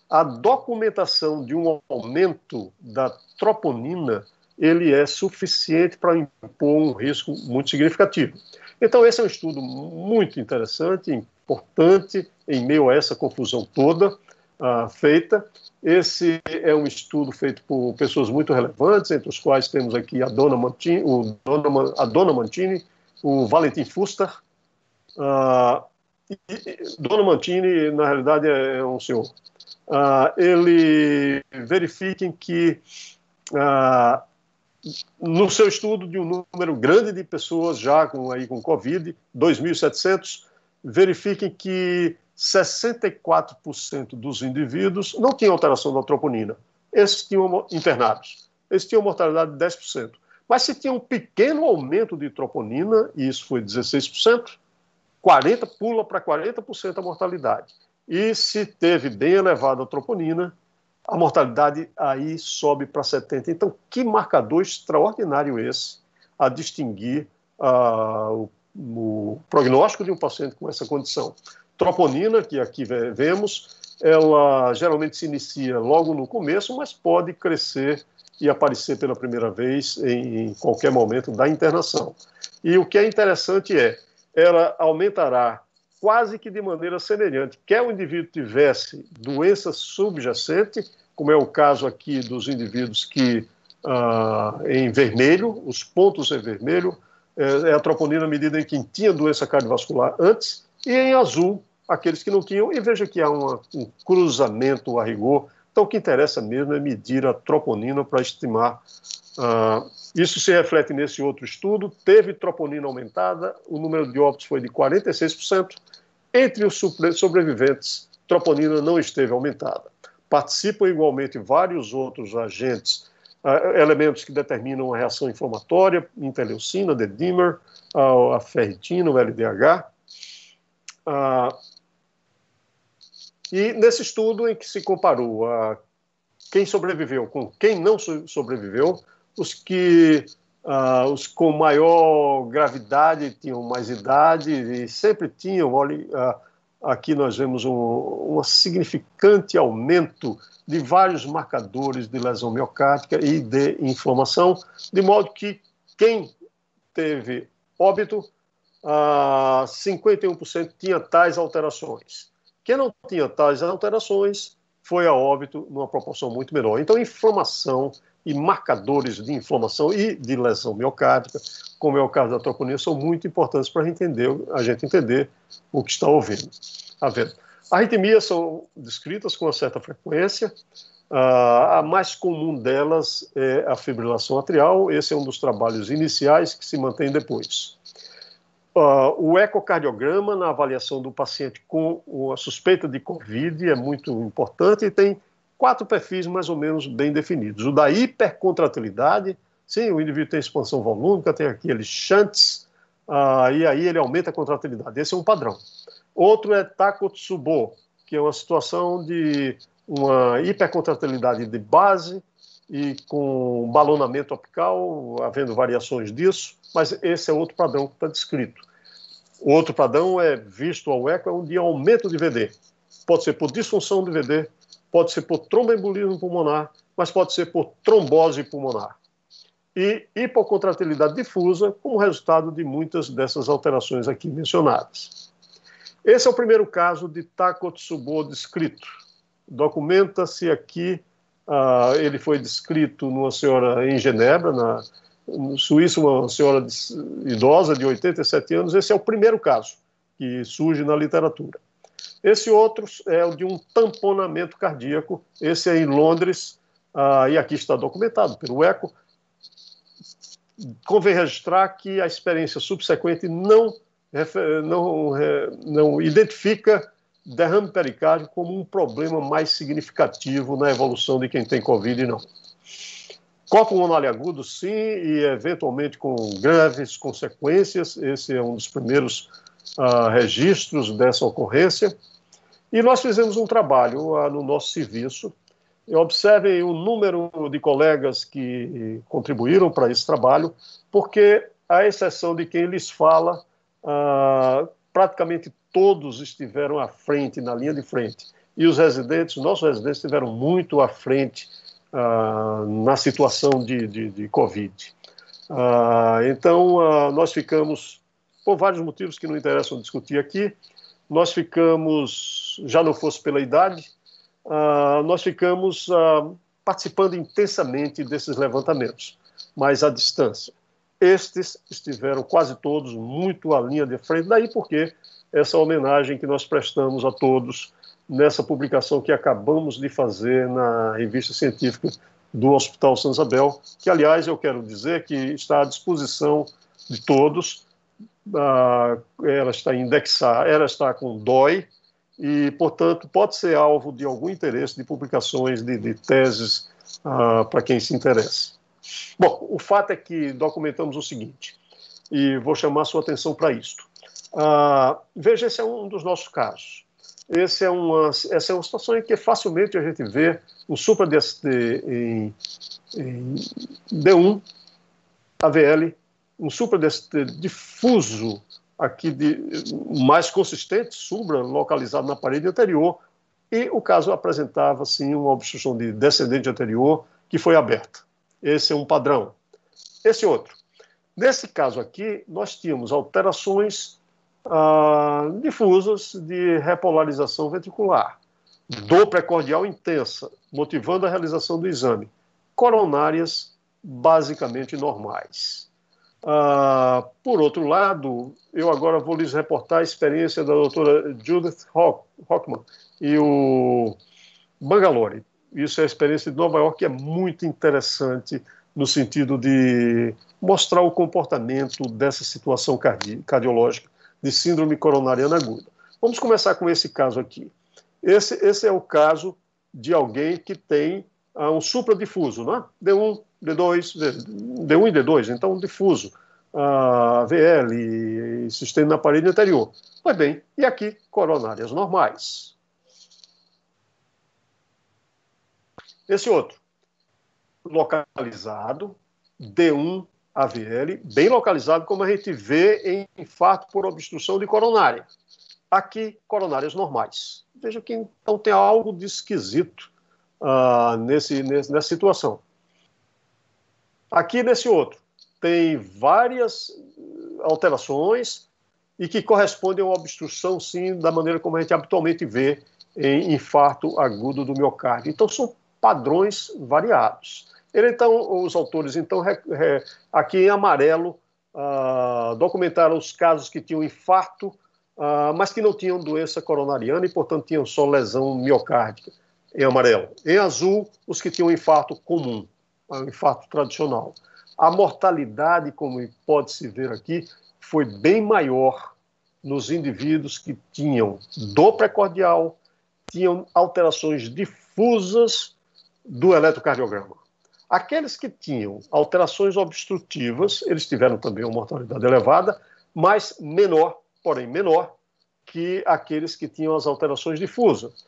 A documentação de um aumento da troponina, ele é suficiente para impor um risco muito significativo. Então, esse é um estudo muito interessante, importante, em meio a essa confusão toda feita. Esse é um estudo feito por pessoas muito relevantes, entre os quais temos aqui a Dona Mantini, o Valentin Fuster. Dona Mantini, na realidade, é um senhor. Ele verifica que, no seu estudo de um número grande de pessoas já com Covid, 2.700, verifiquem que 64% dos indivíduos não tinham alteração da troponina. Esses tinham internados. Esses tinham mortalidade de 10%. Mas se tinha um pequeno aumento de troponina, e isso foi 16%, pula para 40% a mortalidade. E se teve bem elevada a troponina, a mortalidade aí sobe para 70%. Então, que marcador extraordinário esse a distinguir o prognóstico de um paciente com essa condição. Troponina, que aqui vemos, ela geralmente se inicia logo no começo, mas pode crescer e aparecer pela primeira vez em qualquer momento da internação. E o que é interessante ela aumentará quase que de maneira semelhante, quer o indivíduo tivesse doença subjacente, como é o caso aqui dos indivíduos que, em vermelho, os pontos em vermelho, é a troponina à medida em quem tinha doença cardiovascular antes, e em azul, aqueles que não tinham, e veja que há um cruzamento a rigor. Então, o que interessa mesmo é medir a troponina para estimar. Isso se reflete nesse outro estudo. Teve troponina aumentada, o número de óbitos foi de 46%. Entre os sobreviventes, troponina não esteve aumentada. Participam igualmente vários outros agentes, elementos que determinam a reação inflamatória, interleucina, D-dimer, a ferritina, o LDH. E nesse estudo em que se comparou quem sobreviveu com quem não sobreviveu, os com maior gravidade tinham mais idade e sempre tinham, aqui nós vemos um significante aumento de vários marcadores de lesão miocárdica e de inflamação, de modo que quem teve óbito, 51% tinha tais alterações. Quem não tinha tais alterações foi a óbito numa proporção muito menor. Então, inflamação e marcadores de inflamação e de lesão miocárdica, como é o caso da troponina, são muito importantes para a gente entender o que está havendo. Arritmias são descritas com uma certa frequência. A mais comum delas é a fibrilação atrial. Esse é um dos trabalhos iniciais que se mantém depois. O ecocardiograma na avaliação do paciente com a suspeita de COVID é muito importante e tem 4 perfis mais ou menos bem definidos. O da hipercontratilidade, sim, o indivíduo tem expansão volúmica, tem aqueles shunts, e aí ele aumenta a contratilidade. Esse é um padrão. Outro é Takotsubo, que é uma situação de uma hipercontratilidade de base e com balonamento apical, havendo variações disso, mas esse é outro padrão que está descrito. O outro padrão é visto ao eco, é um de aumento de VD. Pode ser por disfunção de VD, pode ser por tromboembolismo pulmonar, mas pode ser por trombose pulmonar. E hipocontratilidade difusa como resultado de muitas dessas alterações aqui mencionadas. Esse é o primeiro caso de Takotsubo descrito. Documenta-se aqui, ele foi descrito numa senhora em Genebra, na Suíça, uma senhora idosa de 87 anos. Esse é o primeiro caso que surge na literatura. Esse outro é o de um tamponamento cardíaco. Esse é em Londres, e aqui está documentado pelo ECO. Convém registrar que a experiência subsequente não identifica derrame pericárdico como um problema mais significativo na evolução de quem tem COVID, não. Copo pulmonar agudo, sim, e eventualmente com graves consequências. Esse é um dos primeiros registros dessa ocorrência. E nós fizemos um trabalho no nosso serviço. E observem o número de colegas que contribuíram para esse trabalho, porque, à exceção de quem lhes fala, praticamente todos estiveram à frente, na linha de frente. E os nossos residentes, estiveram muito à frente na situação de Covid. Então, nós ficamos, por vários motivos que não interessam discutir aqui, nós ficamos, já não fosse pela idade, nós ficamos participando intensamente desses levantamentos, mas à distância. Estes estiveram quase todos muito à linha de frente, daí porque essa homenagem que nós prestamos a todos nessa publicação que acabamos de fazer na revista científica do Hospital Santa Isabel, que, aliás, eu quero dizer que está à disposição de todos. Ela está indexada, ela está com DOI e, portanto, pode ser alvo de algum interesse de publicações de teses para quem se interessa. Bom, o fato é que documentamos o seguinte, e vou chamar a sua atenção para isto. Veja, esse é um dos nossos casos. Essa é uma situação em que facilmente a gente vê um supra-DST em D1, AVL, um supra-DST difuso, aqui mais consistente, subra, localizado na parede anterior, e o caso apresentava, sim, uma obstrução de descendente anterior que foi aberta. Esse é um padrão. Esse outro. Nesse caso aqui, nós tínhamos alterações difusas de repolarização ventricular, dor precordial intensa, motivando a realização do exame, coronárias basicamente normais. Por outro lado, eu agora vou lhes reportar a experiência da doutora Judith Hockman e o Bangalore. Isso é a experiência de Nova York, que é muito interessante no sentido de mostrar o comportamento dessa situação cardiológica de síndrome coronariana aguda. Vamos começar com esse caso aqui. Esse é o caso de alguém que tem um supradifuso, né? D1, D1 e D2, então difuso, VL, sistema na parede anterior. Pois bem, e aqui, coronárias normais. Esse outro, localizado, D1 AVL, bem localizado, como a gente vê em infarto por obstrução de coronária. Aqui, coronárias normais. Veja que então tem algo de esquisito nessa situação. Aqui nesse outro, tem várias alterações e que correspondem a uma obstrução, sim, da maneira como a gente habitualmente vê em infarto agudo do miocárdio. Então, são padrões variados. Os autores, então, aqui em amarelo, documentaram os casos que tinham infarto, mas que não tinham doença coronariana e, portanto, tinham só lesão miocárdica, em amarelo. Em azul, os que tinham infarto comum, infarto tradicional. A mortalidade, como pode-se ver aqui, foi bem maior nos indivíduos que tinham dor precordial, tinham alterações difusas do eletrocardiograma. Aqueles que tinham alterações obstrutivas, eles tiveram também uma mortalidade elevada, mas menor, porém menor, que aqueles que tinham as alterações difusas.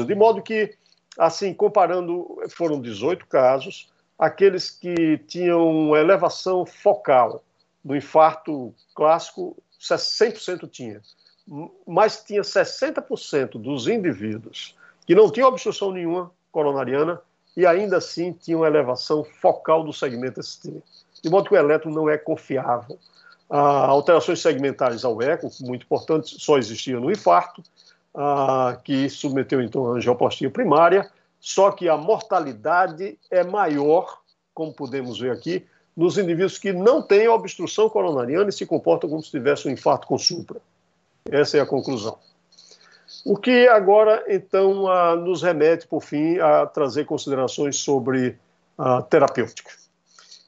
De modo que, assim, comparando, foram 18 casos, aqueles que tinham elevação focal do infarto clássico, 100% tinha, mas tinha 60% dos indivíduos que não tinham obstrução nenhuma coronariana e ainda assim tinham elevação focal do segmento ST. De modo que o eletro não é confiável. Alterações segmentares ao eco, muito importante, só existia no infarto, que submeteu então a angioplastia primária, só que a mortalidade é maior, como podemos ver aqui, nos indivíduos que não têm obstrução coronariana e se comportam como se tivessem um infarto com supra. Essa é a conclusão. O que agora, então, nos remete, por fim, a trazer considerações sobre a terapêutica.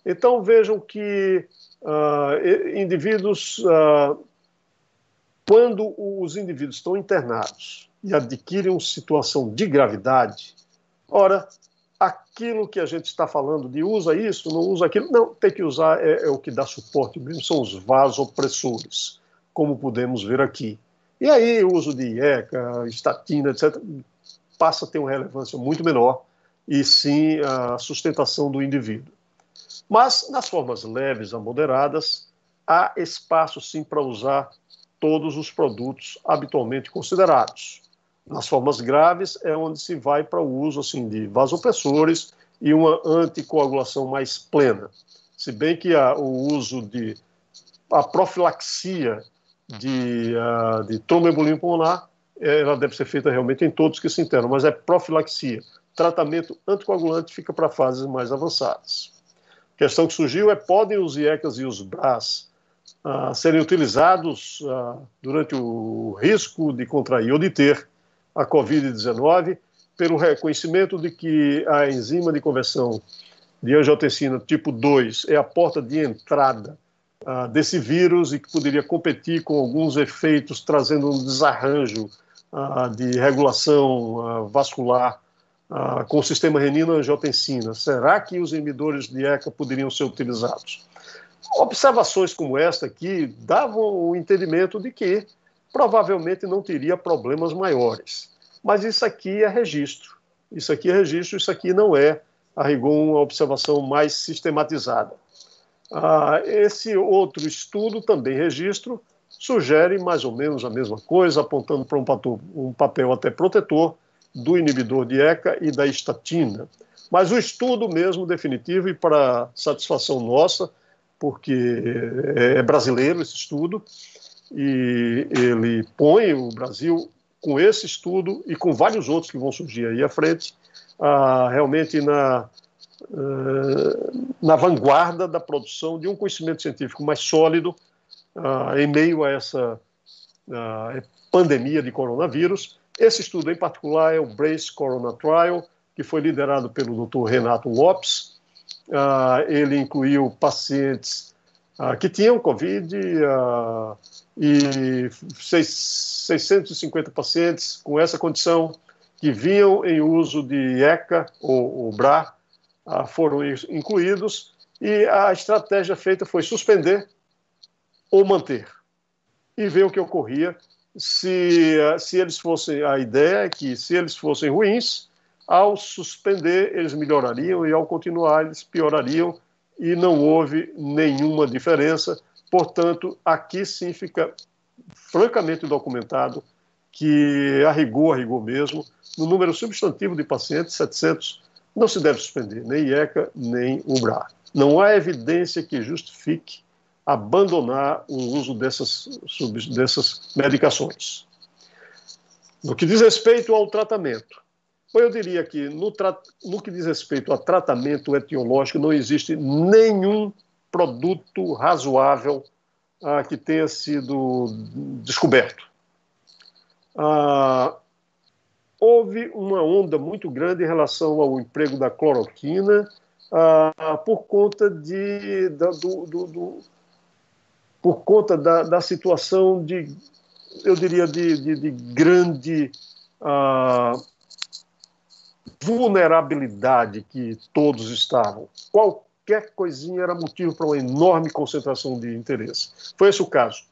Então, vejam que quando os indivíduos estão internados e adquirem uma situação de gravidade, ora, aquilo que a gente está falando de usa isso, não usa aquilo, não, tem que usar é o que dá suporte mesmo, são os vasopressores, como podemos ver aqui. E aí o uso de IECA, estatina, etc., passa a ter uma relevância muito menor e sim a sustentação do indivíduo. Mas nas formas leves a moderadas, há espaço sim para usar todos os produtos habitualmente considerados. Nas formas graves é onde se vai para o uso assim, de vasopressores e uma anticoagulação mais plena. Se bem que a profilaxia de tromboembolismo pulmonar, ela deve ser feita realmente em todos que se internam, mas é profilaxia. Tratamento anticoagulante fica para fases mais avançadas. A questão que surgiu podem os IECAs e os BRAs serem utilizados durante o risco de contrair ou de ter a COVID-19, pelo reconhecimento de que a enzima de conversão de angiotensina tipo 2 é a porta de entrada desse vírus e que poderia competir com alguns efeitos, trazendo um desarranjo de regulação vascular com o sistema renina-angiotensina. Será que os inibidores de ECA poderiam ser utilizados? Observações como esta aqui davam o entendimento de que provavelmente não teria problemas maiores. Mas isso aqui é registro. Isso aqui não é, a rigor, uma observação mais sistematizada. Esse outro estudo, também registro, sugere mais ou menos a mesma coisa, apontando para um papel até protetor do inibidor de ECA e da estatina. Mas o estudo mesmo definitivo, e para satisfação nossa, porque é brasileiro esse estudo, e ele põe o Brasil com esse estudo e com vários outros que vão surgir aí à frente, realmente na vanguarda da produção de um conhecimento científico mais sólido em meio a essa pandemia de coronavírus. Esse estudo em particular é o BRACE Corona Trial, que foi liderado pelo Dr. Renato Lopes. Ele incluiu pacientes que tinham Covid e 650 pacientes com essa condição que vinham em uso de ECA ou BRA foram incluídos, e a estratégia feita foi suspender ou manter e ver o que ocorria se eles fossem. A ideia é que se eles fossem ruins, ao suspender eles melhorariam e ao continuar eles piorariam, e não houve nenhuma diferença. Portanto, aqui sim fica francamente documentado que a rigor mesmo, no número substantivo de pacientes, 700, não se deve suspender nem IECA nem o BRA. Não há evidência que justifique abandonar o uso dessas medicações. No que diz respeito ao tratamento, eu diria que no que diz respeito a tratamento etiológico, não existe nenhum produto razoável que tenha sido descoberto. Houve uma onda muito grande em relação ao emprego da cloroquina por conta da situação eu diria, de grande vulnerabilidade que todos estavam. Qualquer coisinha era motivo para uma enorme concentração de interesse. Foi esse o caso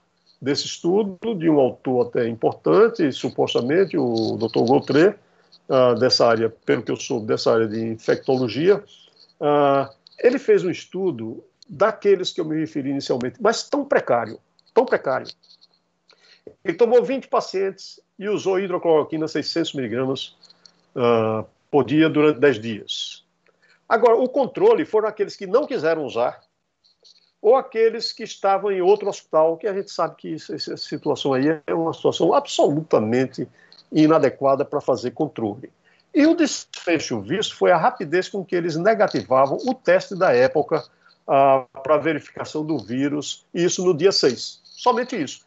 desse estudo, de um autor até importante, supostamente, o Dr. Gautret, dessa área, pelo que eu soube, dessa área de infectologia. Ele fez um estudo daqueles que eu me referi inicialmente, mas tão precário. Ele tomou 20 pacientes e usou hidrocloroquina 600 miligramas por dia durante 10 dias. Agora, o controle foram aqueles que não quiseram usar ou aqueles que estavam em outro hospital, que a gente sabe que essa situação aí é uma situação absolutamente inadequada para fazer controle. E o desfecho visto foi a rapidez com que eles negativavam o teste da época para verificação do vírus, e isso no dia 6. Somente isso.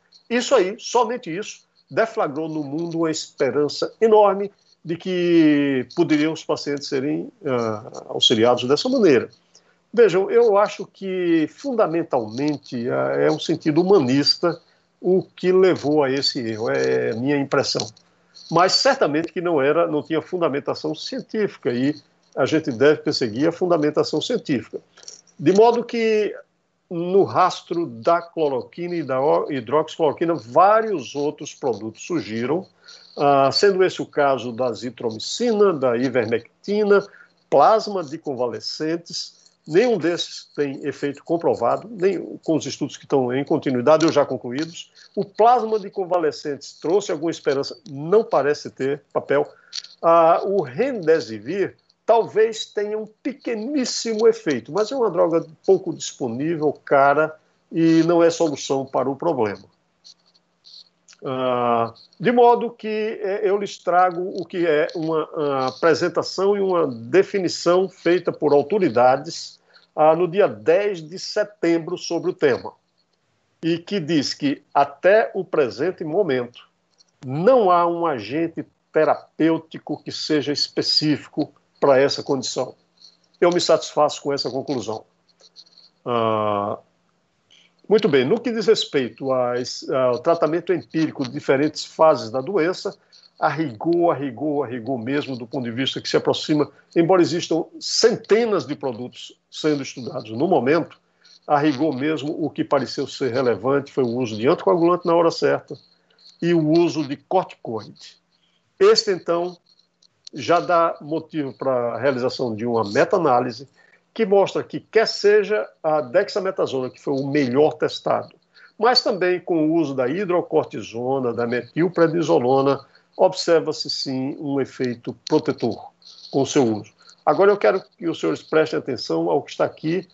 Somente isso, deflagrou no mundo uma esperança enorme de que poderiam os pacientes serem auxiliados dessa maneira. Vejam, eu acho que, fundamentalmente, é um sentido humanista o que levou a esse erro, é minha impressão. Mas, certamente, que não tinha fundamentação científica, e a gente deve perseguir a fundamentação científica. De modo que, no rastro da cloroquina e da hidroxicloroquina, vários outros produtos surgiram, sendo esse o caso da azitromicina, da ivermectina, plasma de convalescentes. Nenhum desses tem efeito comprovado, nem com os estudos que estão em continuidade ou já concluídos. O plasma de convalescentes trouxe alguma esperança, não parece ter papel. O remdesivir talvez tenha um pequeníssimo efeito, mas é uma droga pouco disponível, cara, e não é solução para o problema. De modo que eu lhes trago o que é uma apresentação e uma definição feita por autoridades no dia 10 de setembro sobre o tema, e que diz que até o presente momento não há um agente terapêutico que seja específico para essa condição. Eu me satisfaço com essa conclusão. Muito bem, no que diz respeito ao tratamento empírico de diferentes fases da doença, a rigor mesmo, do ponto de vista que se aproxima, embora existam centenas de produtos sendo estudados no momento, a rigor mesmo o que pareceu ser relevante foi o uso de anticoagulante na hora certa e o uso de corticoide. Este, então, já dá motivo para a realização de uma meta-análise que mostra que, quer seja a dexametasona, que foi o melhor testado, mas também com o uso da hidrocortisona, da metilprednisolona, observa-se sim um efeito protetor com o seu uso. Agora eu quero que os senhores prestem atenção ao que está aqui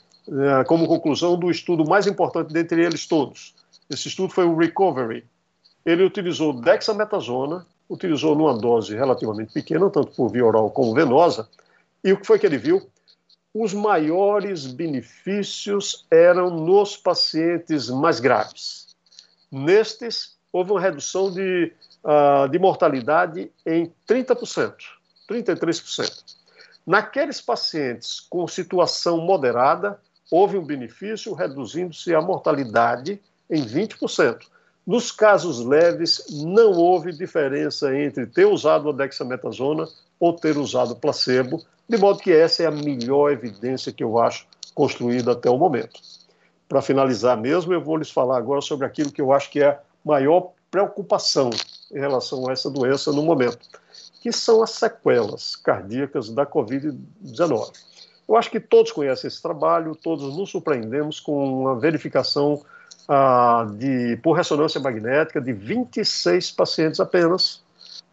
como conclusão do estudo mais importante dentre eles todos. Esse estudo foi o Recovery. Ele utilizou dexametasona, utilizou numa dose relativamente pequena, tanto por via oral como venosa, e o que foi que ele viu? Os maiores benefícios eram nos pacientes mais graves. Nestes, houve uma redução de mortalidade em 30%, 33%. Naqueles pacientes com situação moderada, houve um benefício reduzindo-se a mortalidade em 20%. Nos casos leves, não houve diferença entre ter usado a dexametasona ou ter usado placebo, de modo que essa é a melhor evidência que eu acho construída até o momento. Para finalizar mesmo, eu vou lhes falar agora sobre aquilo que eu acho que é a maior preocupação em relação a essa doença no momento, que são as sequelas cardíacas da Covid-19. Eu acho que todos conhecem esse trabalho, todos nos surpreendemos com uma verificação por ressonância magnética de 26 pacientes apenas,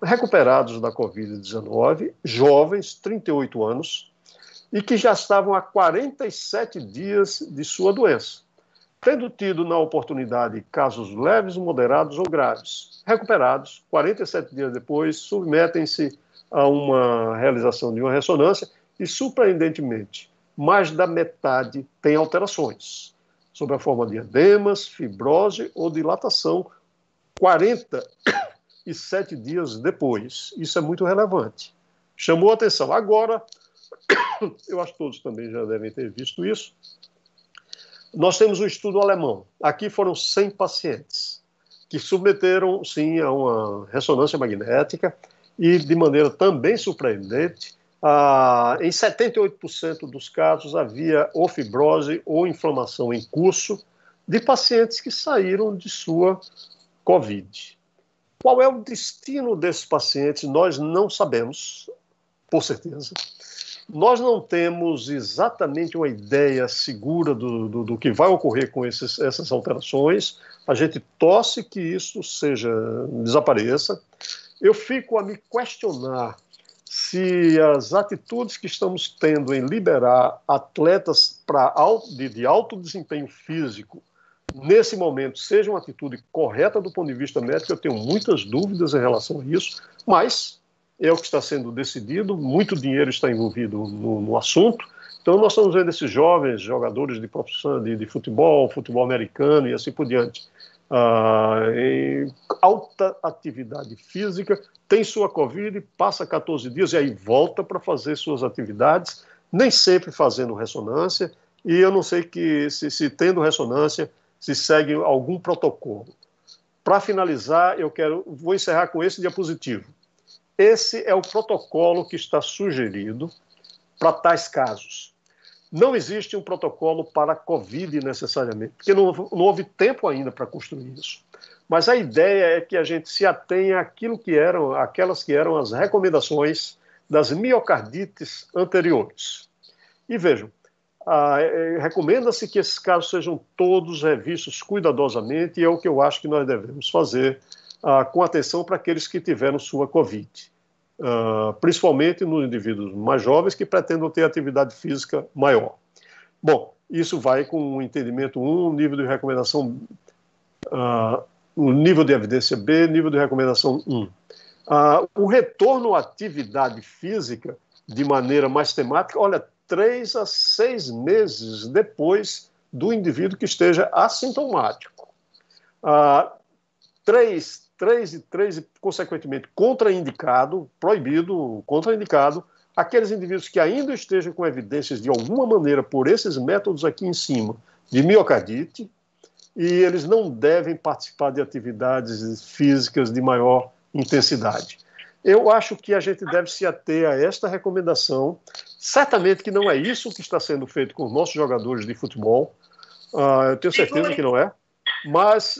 recuperados da Covid-19, jovens, 38 anos, e que já estavam há 47 dias de sua doença, tendo tido na oportunidade casos leves, moderados ou graves. Recuperados, 47 dias depois, submetem-se a uma realização de uma ressonância e, surpreendentemente, mais da metade tem alterações, sob a forma de edemas, fibrose ou dilatação, 47 dias depois. Isso é muito relevante. Chamou a atenção. Agora, eu acho que todos também já devem ter visto isso, nós temos um estudo alemão. Aqui foram 100 pacientes que submeteram, sim, a uma ressonância magnética e, de maneira também surpreendente, em 78% dos casos havia ou fibrose ou inflamação em curso de pacientes que saíram de sua Covid. Qual é o destino desses pacientes? Nós não sabemos, por certeza. Nós não temos exatamente uma ideia segura do que vai ocorrer com essas alterações. A gente torce que isso desapareça. Eu fico a me questionar se as atitudes que estamos tendo em liberar atletas de alto desempenho físico nesse momento seja uma atitude correta do ponto de vista médico. Eu tenho muitas dúvidas em relação a isso, mas é o que está sendo decidido, muito dinheiro está envolvido no assunto. Então nós estamos vendo esses jovens jogadores de futebol americano e assim por diante, em alta atividade física, tem sua Covid, passa 14 dias e aí volta para fazer suas atividades, nem sempre fazendo ressonância, e eu não sei se tendo ressonância, se segue algum protocolo. Para finalizar, vou encerrar com esse diapositivo. Esse é o protocolo que está sugerido para tais casos. Não existe um protocolo para a Covid necessariamente, porque não houve tempo ainda para construir isso. Mas a ideia é que a gente se atenha àquelas que eram as recomendações das miocardites anteriores. E vejam, recomenda-se que esses casos sejam todos revistos cuidadosamente, e é o que eu acho que nós devemos fazer com atenção para aqueles que tiveram sua Covid. Principalmente nos indivíduos mais jovens que pretendam ter atividade física maior. Bom, isso vai com o entendimento 1, nível de recomendação, o nível de evidência B, nível de recomendação 1. O retorno à atividade física de maneira mais temática, 3 a 6 meses depois do indivíduo que esteja assintomático. 3 e, consequentemente, contraindicado, aqueles indivíduos que ainda estejam com evidências de alguma maneira por esses métodos aqui em cima de miocardite, e eles não devem participar de atividades físicas de maior intensidade. Eu acho que a gente deve se ater a esta recomendação. Certamente que não é isso que está sendo feito com os nossos jogadores de futebol. Eu tenho certeza que não é. Mas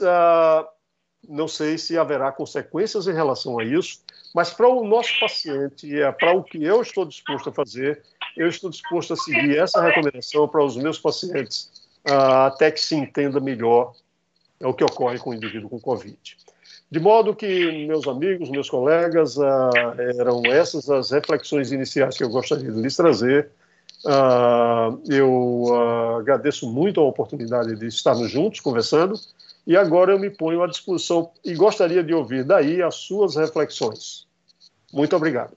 não sei se haverá consequências em relação a isso. Mas para o nosso paciente, para o que eu estou disposto a fazer, eu estou disposto a seguir essa recomendação para os meus pacientes, até que se entenda melhor o que ocorre com o indivíduo com Covid. De modo que, meus amigos, meus colegas, eram essas as reflexões iniciais que eu gostaria de lhes trazer. Eu agradeço muito a oportunidade de estarmos juntos conversando e agora eu me ponho à disposição e gostaria de ouvir daí as suas reflexões. Muito obrigado.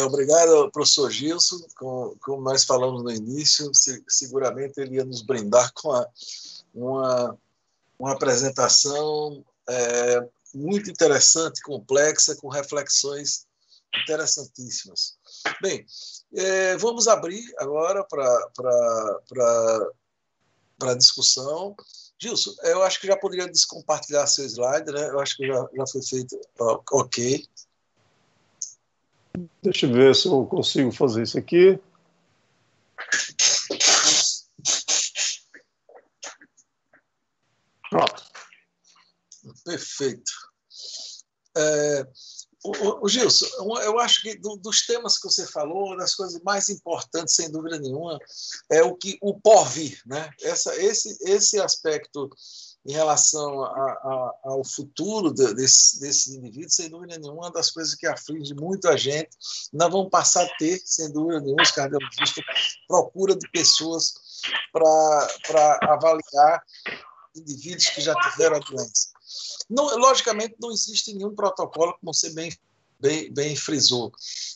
Obrigado, professor Gilson. Como nós falamos no início, seguramente ele ia nos brindar com uma apresentação muito interessante, complexa, com reflexões interessantíssimas. Bem, vamos abrir agora para a discussão. Gilson, eu acho que já poderia descompartilhar seu slide, né? Eu acho que já foi feito ok. Deixa eu ver se eu consigo fazer isso aqui. Pronto. Perfeito. O Gilson, eu acho que dos temas que você falou, uma das coisas mais importantes, sem dúvida nenhuma, é o porvir, né? Esse aspecto em relação ao futuro desses indivíduos, sem dúvida nenhuma, uma das coisas que aflige muito a gente. Nós vamos passar a ter, sem dúvida nenhuma, os cardiologistas procura de pessoas para avaliar indivíduos que já tiveram a doença. Não, logicamente, não existe nenhum protocolo, como você bem frisou.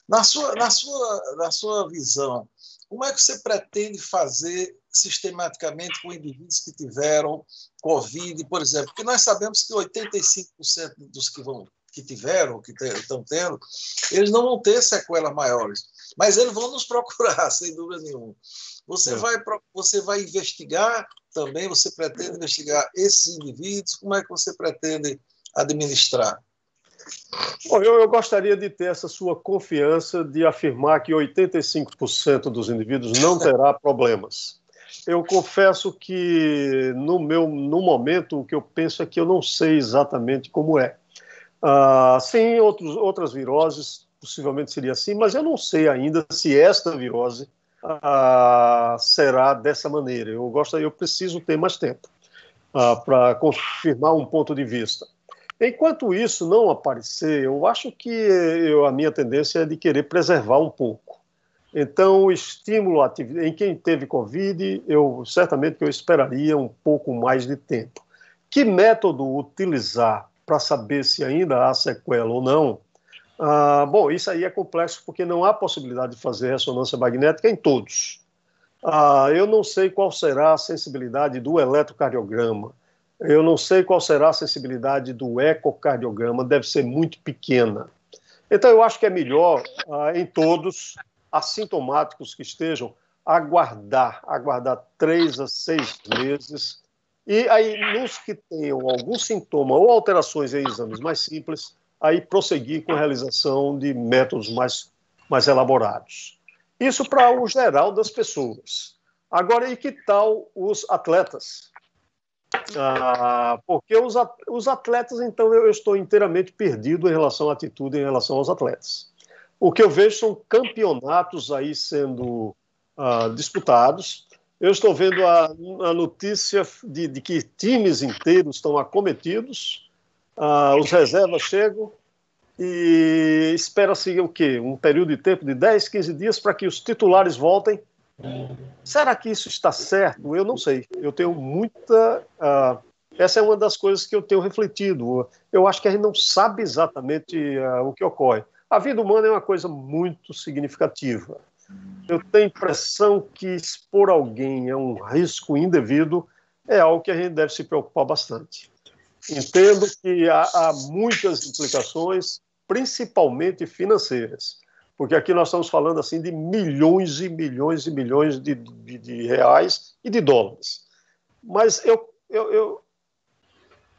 Na sua visão, como é que você pretende fazer sistematicamente com indivíduos que tiveram Covid, por exemplo? Porque nós sabemos que 85% dos que tiveram, que estão tendo, eles não vão ter sequelas maiores, mas eles vão nos procurar, sem dúvida nenhuma. Você vai investigar também, você pretende investigar esses indivíduos? Como é que você pretende administrar? Bom, eu gostaria de ter essa sua confiança de afirmar que 85% dos indivíduos não terá problemas. Eu confesso que, no momento, o que eu penso é que eu não sei exatamente como é. Sim, outras viroses, possivelmente seria assim, mas eu não sei ainda se esta virose será dessa maneira. Eu preciso ter mais tempo para confirmar um ponto de vista. Enquanto isso não aparecer, eu acho que a minha tendência é de querer preservar um pouco. Então, o estímulo em quem teve Covid, certamente eu esperaria um pouco mais de tempo. Que método utilizar para saber se ainda há sequela ou não? Bom, isso aí é complexo porque não há possibilidade de fazer ressonância magnética em todos. Eu não sei qual será a sensibilidade do eletrocardiograma. Eu não sei qual será a sensibilidade do ecocardiograma, deve ser muito pequena. Então, eu acho que é melhor, em todos, assintomáticos que estejam, aguardar 3 a 6 meses. E aí, nos que tenham algum sintoma ou alterações em exames mais simples, aí prosseguir com a realização de métodos mais elaborados. Isso para o geral das pessoas. Agora, e que tal os atletas? Porque os atletas, então, eu estou inteiramente perdido em relação à atitude, em relação aos atletas. O que eu vejo são campeonatos aí sendo disputados. Eu estou vendo a notícia de que times inteiros estão acometidos, os reservas chegam e espera-se o quê? Um período de tempo de 10, 15 dias para que os titulares voltem. Será que isso está certo? Eu não sei. Eu tenho muita... essa é uma das coisas que eu tenho refletido. Eu acho que a gente não sabe exatamente o que ocorre. A vida humana é uma coisa muito significativa. Eu tenho a impressão que expor alguém a um risco indevido é algo que a gente deve se preocupar bastante. Entendo que há muitas implicações, principalmente financeiras, porque aqui nós estamos falando assim de milhões e milhões e milhões de reais e de dólares. Mas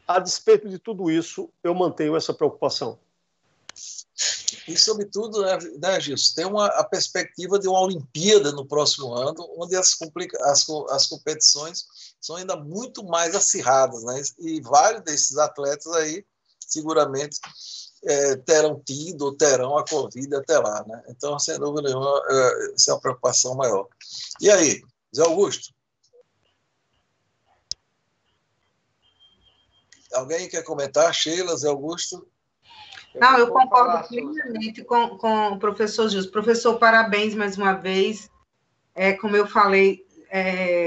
a despeito de tudo isso, eu mantenho essa preocupação. E, sobretudo, né, Gilson, tem a perspectiva de uma Olimpíada no próximo ano, onde as competições são ainda muito mais acirradas, né? E vários desses atletas aí, seguramente, terão tido ou terão a Covid até lá, né? Então, sem dúvida nenhuma, essa é uma preocupação maior. E aí, Zé Augusto? Alguém quer comentar? Sheila, Zé Augusto? Não, eu concordo plenamente com o professor Gilson. Professor, parabéns mais uma vez. Como eu falei,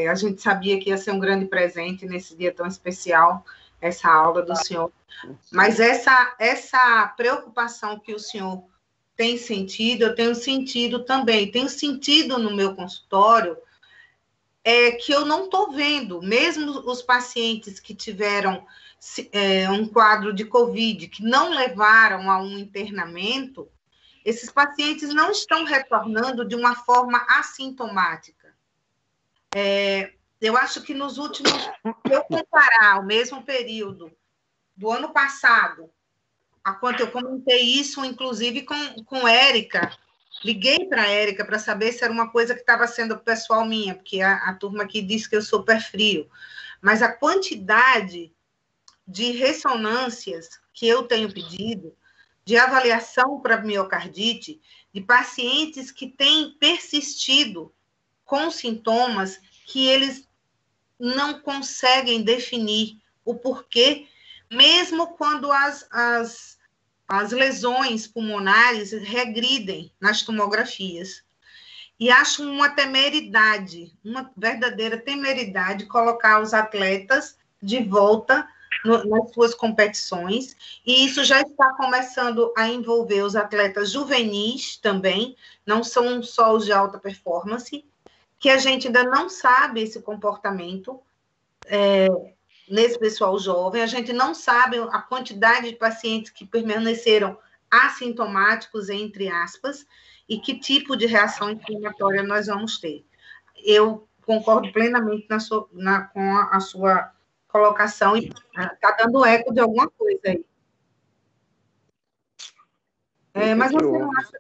a gente sabia que ia ser um grande presente nesse dia tão especial, essa aula do senhor. Mas essa preocupação que o senhor tem sentido, eu tenho sentido também. Tenho sentido no meu consultório que eu não estou vendo, mesmo os pacientes que tiveram um quadro de Covid, que não levaram a um internamento, esses pacientes não estão retornando de uma forma assintomática. Eu acho que nos últimos, se eu comparar o mesmo período do ano passado, a quanto eu comentei isso, inclusive, com Érica, liguei para a Érica para saber se era uma coisa que estava sendo pessoal minha, porque a turma aqui diz que eu sou pé frio, mas a quantidade de ressonâncias que eu tenho pedido, de avaliação para miocardite, de pacientes que têm persistido com sintomas que eles não conseguem definir o porquê, mesmo quando as lesões pulmonares regridem nas tomografias. E acho uma temeridade, uma verdadeira temeridade, colocar os atletas de volta nas suas competições, e isso já está começando a envolver os atletas juvenis também, não são só os de alta performance, que a gente ainda não sabe esse comportamento nesse pessoal jovem, a gente não sabe a quantidade de pacientes que permaneceram assintomáticos, entre aspas, e que tipo de reação inflamatória nós vamos ter. Eu concordo plenamente com a sua colocação, e está dando eco de alguma coisa aí. Mas você não acha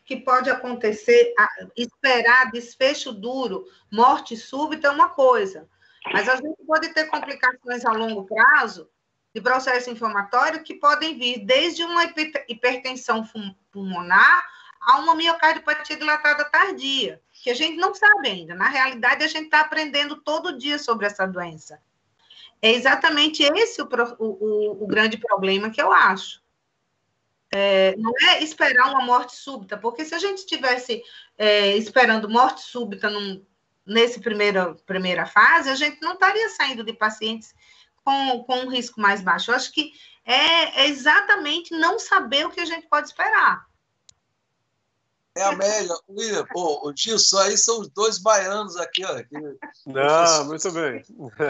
que pode acontecer, esperar desfecho duro, morte súbita é uma coisa, mas a gente pode ter complicações a longo prazo de processo inflamatório que podem vir desde uma hipertensão pulmonar a uma miocardiopatia dilatada tardia, que a gente não sabe ainda. Na realidade, a gente está aprendendo todo dia sobre essa doença. É exatamente esse o grande problema que eu acho. Não é esperar uma morte súbita, porque se a gente estivesse esperando morte súbita nessa primeira fase, a gente não estaria saindo de pacientes com um risco mais baixo. Eu acho que é exatamente não saber o que a gente pode esperar. Amélia, William, o Gilson, aí são os dois baianos aqui, ó. Não, muito bem.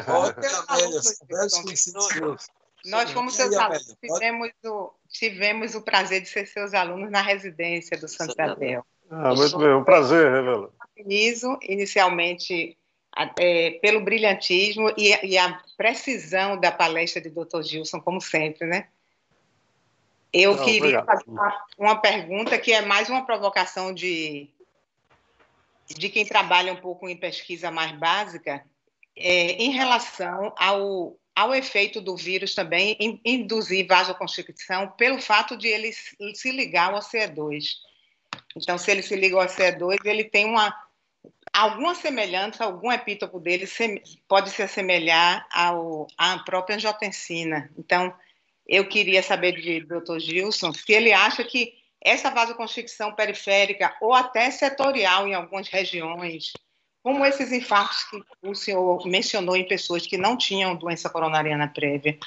Olha, Amélia, são velhos conhecidos seus. Nós, como seus alunos, tivemos o prazer de ser seus alunos na residência do Santo Isabel. Muito bem, um prazer, Revela. Inicialmente, pelo brilhantismo e a precisão da palestra de Dr. Gilson, como sempre, né? Eu queria fazer uma pergunta que é mais uma provocação de quem trabalha um pouco em pesquisa mais básica, em relação ao efeito do vírus também em induzir vasoconstricção pelo fato de ele se ligar ao CE2. Então, se ele se liga ao CE2, ele tem alguma semelhança, algum epítopo dele pode se assemelhar à própria angiotensina. Então, eu queria saber de Dr. Gilson se ele acha que essa vasoconstricção periférica ou até setorial em algumas regiões, como esses infartos que o senhor mencionou em pessoas que não tinham doença coronariana prévia,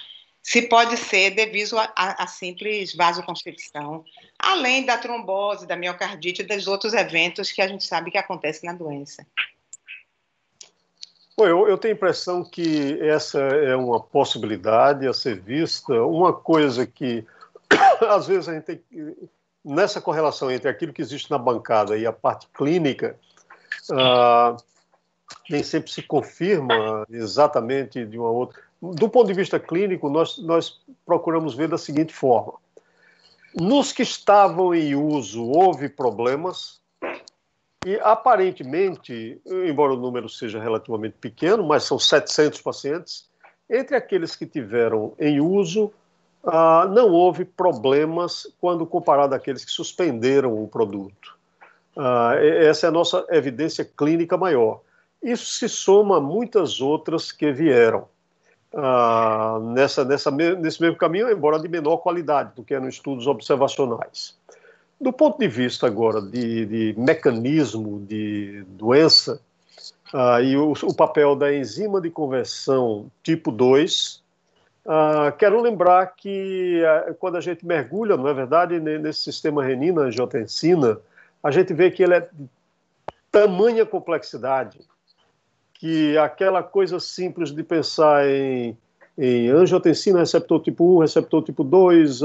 se pode ser devido a simples vasoconstricção, além da trombose, da miocardite e dos outros eventos que a gente sabe que acontecem na doença. Eu tenho a impressão que essa é uma possibilidade a ser vista, uma coisa que, às vezes, a gente tem nessa correlação entre aquilo que existe na bancada e a parte clínica, nem sempre se confirma exatamente de uma outra. Do ponto de vista clínico, nós procuramos ver da seguinte forma. Nos que estavam em uso, houve problemas, e aparentemente, embora o número seja relativamente pequeno, mas são 700 pacientes, entre aqueles que tiveram em uso, não houve problemas quando comparado àqueles que suspenderam o produto. Essa é a nossa evidência clínica maior. Isso se soma a muitas outras que vieram. nesse mesmo caminho, embora de menor qualidade do que eram estudos observacionais. Do ponto de vista agora de mecanismo de doença, e o papel da enzima de conversão tipo 2, quero lembrar que quando a gente mergulha, não é verdade, nesse sistema renina-angiotensina, a gente vê que ele é de tamanha complexidade que aquela coisa simples de pensar em angiotensina, receptor tipo 1, receptor tipo 2,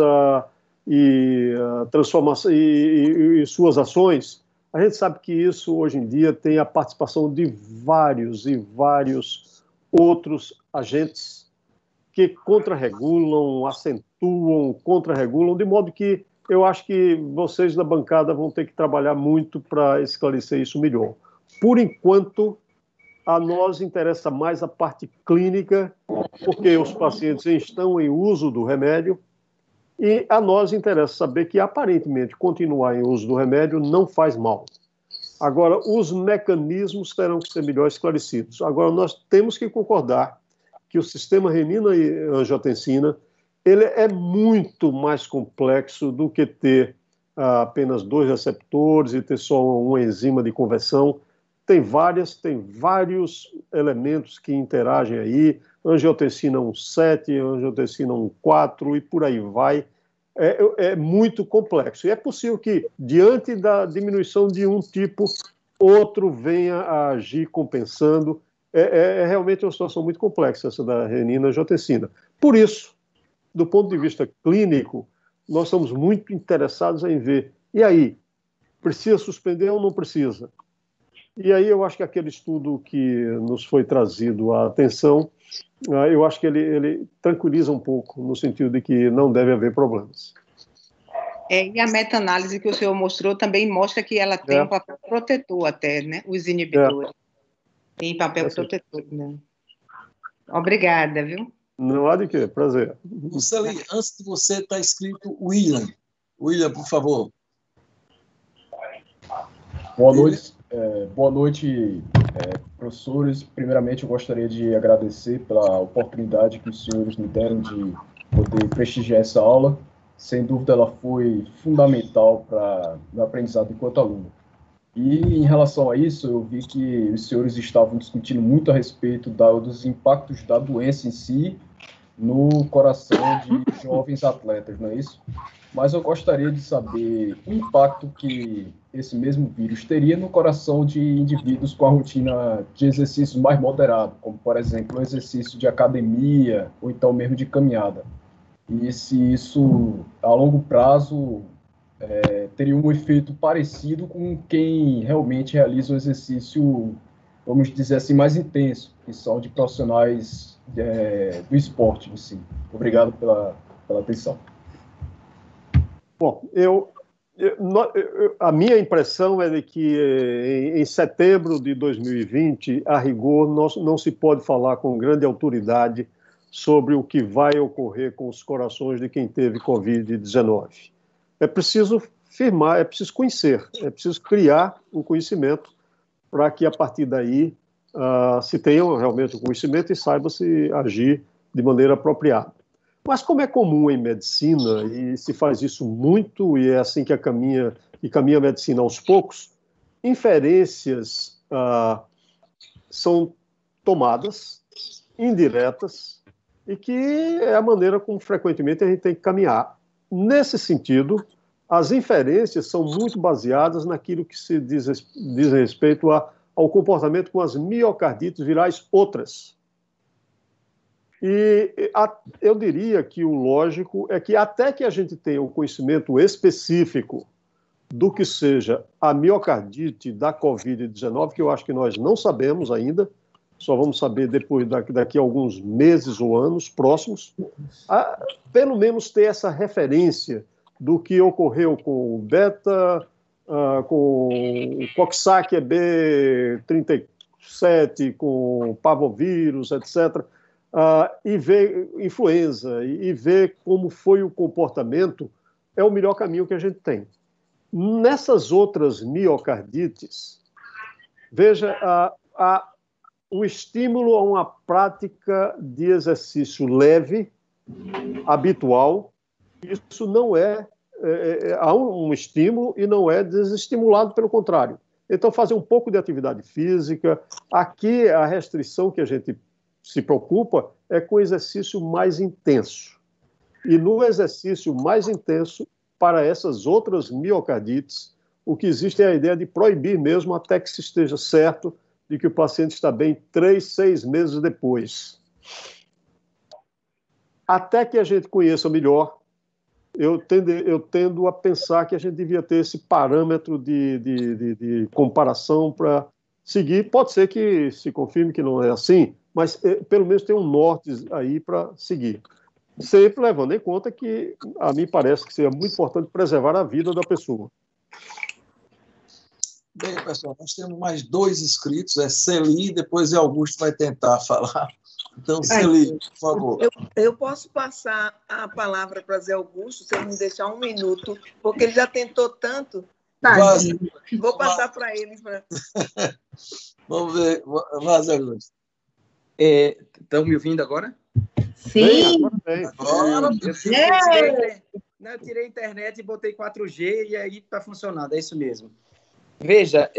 transformação e suas ações, a gente sabe que isso hoje em dia tem a participação de vários e vários outros agentes que contrarregulam, acentuam, contrarregulam, de modo que eu acho que vocês da bancada vão ter que trabalhar muito para esclarecer isso melhor. Por enquanto, a nós interessa mais a parte clínica, porque os pacientes estão em uso do remédio, e a nós interessa saber que, aparentemente, continuar em uso do remédio não faz mal. Agora, os mecanismos terão que ser melhor esclarecidos. Agora, nós temos que concordar que o sistema renina e angiotensina ele é muito mais complexo do que ter apenas 2 receptores e ter só uma enzima de conversão. Tem vários elementos que interagem aí, angiotensina 1,7, angiotensina 1,4 e por aí vai. É muito complexo. E é possível que, diante da diminuição de um tipo, outro venha a agir compensando. É realmente uma situação muito complexa essa da renina-angiotensina. Por isso, do ponto de vista clínico, nós estamos muito interessados em ver, e aí, precisa suspender ou não precisa? E aí eu acho que aquele estudo que nos foi trazido à atenção, eu acho que ele tranquiliza um pouco, no sentido de que não deve haver problemas. E a meta-análise que o senhor mostrou também mostra que ela tem um papel protetor até, né? Os inibidores. Tem papel protetor, né? Obrigada, viu? Não há de quê, prazer. Luceli, antes de você está escrito William. William, por favor. Boa noite, professores. Primeiramente, eu gostaria de agradecer pela oportunidade que os senhores me deram de poder prestigiar essa aula. Sem dúvida, ela foi fundamental para o meu aprendizado enquanto aluno. E, em relação a isso, eu vi que os senhores estavam discutindo muito a respeito dos impactos da doença em si no coração de jovens atletas, não é isso? Mas eu gostaria de saber o impacto que esse mesmo vírus teria no coração de indivíduos com a rotina de exercício mais moderado, como, por exemplo, o exercício de academia ou então mesmo de caminhada. E se isso, a longo prazo, teria um efeito parecido com quem realmente realiza o exercício, vamos dizer assim, mais intenso, que são de profissionais do esporte em si. Obrigado pela atenção. Bom, a minha impressão é de que em setembro de 2020, a rigor, não se pode falar com grande autoridade sobre o que vai ocorrer com os corações de quem teve Covid-19. É preciso firmar, é preciso conhecer, é preciso criar o conhecimento para que, a partir daí, se tenha realmente o conhecimento e saiba-se agir de maneira apropriada. Mas, como é comum em medicina, e se faz isso muito, e é assim que caminha a medicina aos poucos, inferências são tomadas, indiretas, e que é a maneira como frequentemente a gente tem que caminhar. Nesse sentido, as inferências são muito baseadas naquilo que se diz respeito ao comportamento com as miocardites virais outras. E eu diria que o lógico é que até que a gente tenha um conhecimento específico do que seja a miocardite da Covid-19, que eu acho que nós não sabemos ainda, só vamos saber depois daqui a alguns meses ou anos próximos, pelo menos ter essa referência do que ocorreu com o beta, com o Coxsackie B37, com parvovírus, etc., e ver influenza, e ver como foi o comportamento, é o melhor caminho que a gente tem. Nessas outras miocardites, veja, um estímulo a uma prática de exercício leve, habitual. Isso não há um estímulo e não é desestimulado, pelo contrário. Então, fazer um pouco de atividade física. Aqui, a restrição que a gente se preocupa é com o exercício mais intenso. E no exercício mais intenso, para essas outras miocardites, o que existe é a ideia de proibir mesmo até que se esteja certo de que o paciente está bem 3, 6 meses depois. Até que a gente conheça melhor, eu tendo a pensar que a gente devia ter esse parâmetro de comparação para seguir. Pode ser que se confirme que não é assim, mas pelo menos tem um norte aí para seguir. Sempre levando em conta que, a mim parece que seria muito importante preservar a vida da pessoa. Bem, pessoal, nós temos mais 2 inscritos, é Celi, depois Augusto vai tentar falar. Então, Celi, por favor. Eu posso passar a palavra para Zé Augusto, se ele me deixar 1 minuto, porque ele já tentou tanto. Vou passar para ele. Vamos ver. Vá, Zé Augusto. Estão me ouvindo agora? Sim! Agora. Eu tirei a internet e botei 4G e aí está funcionando, é isso mesmo. Veja,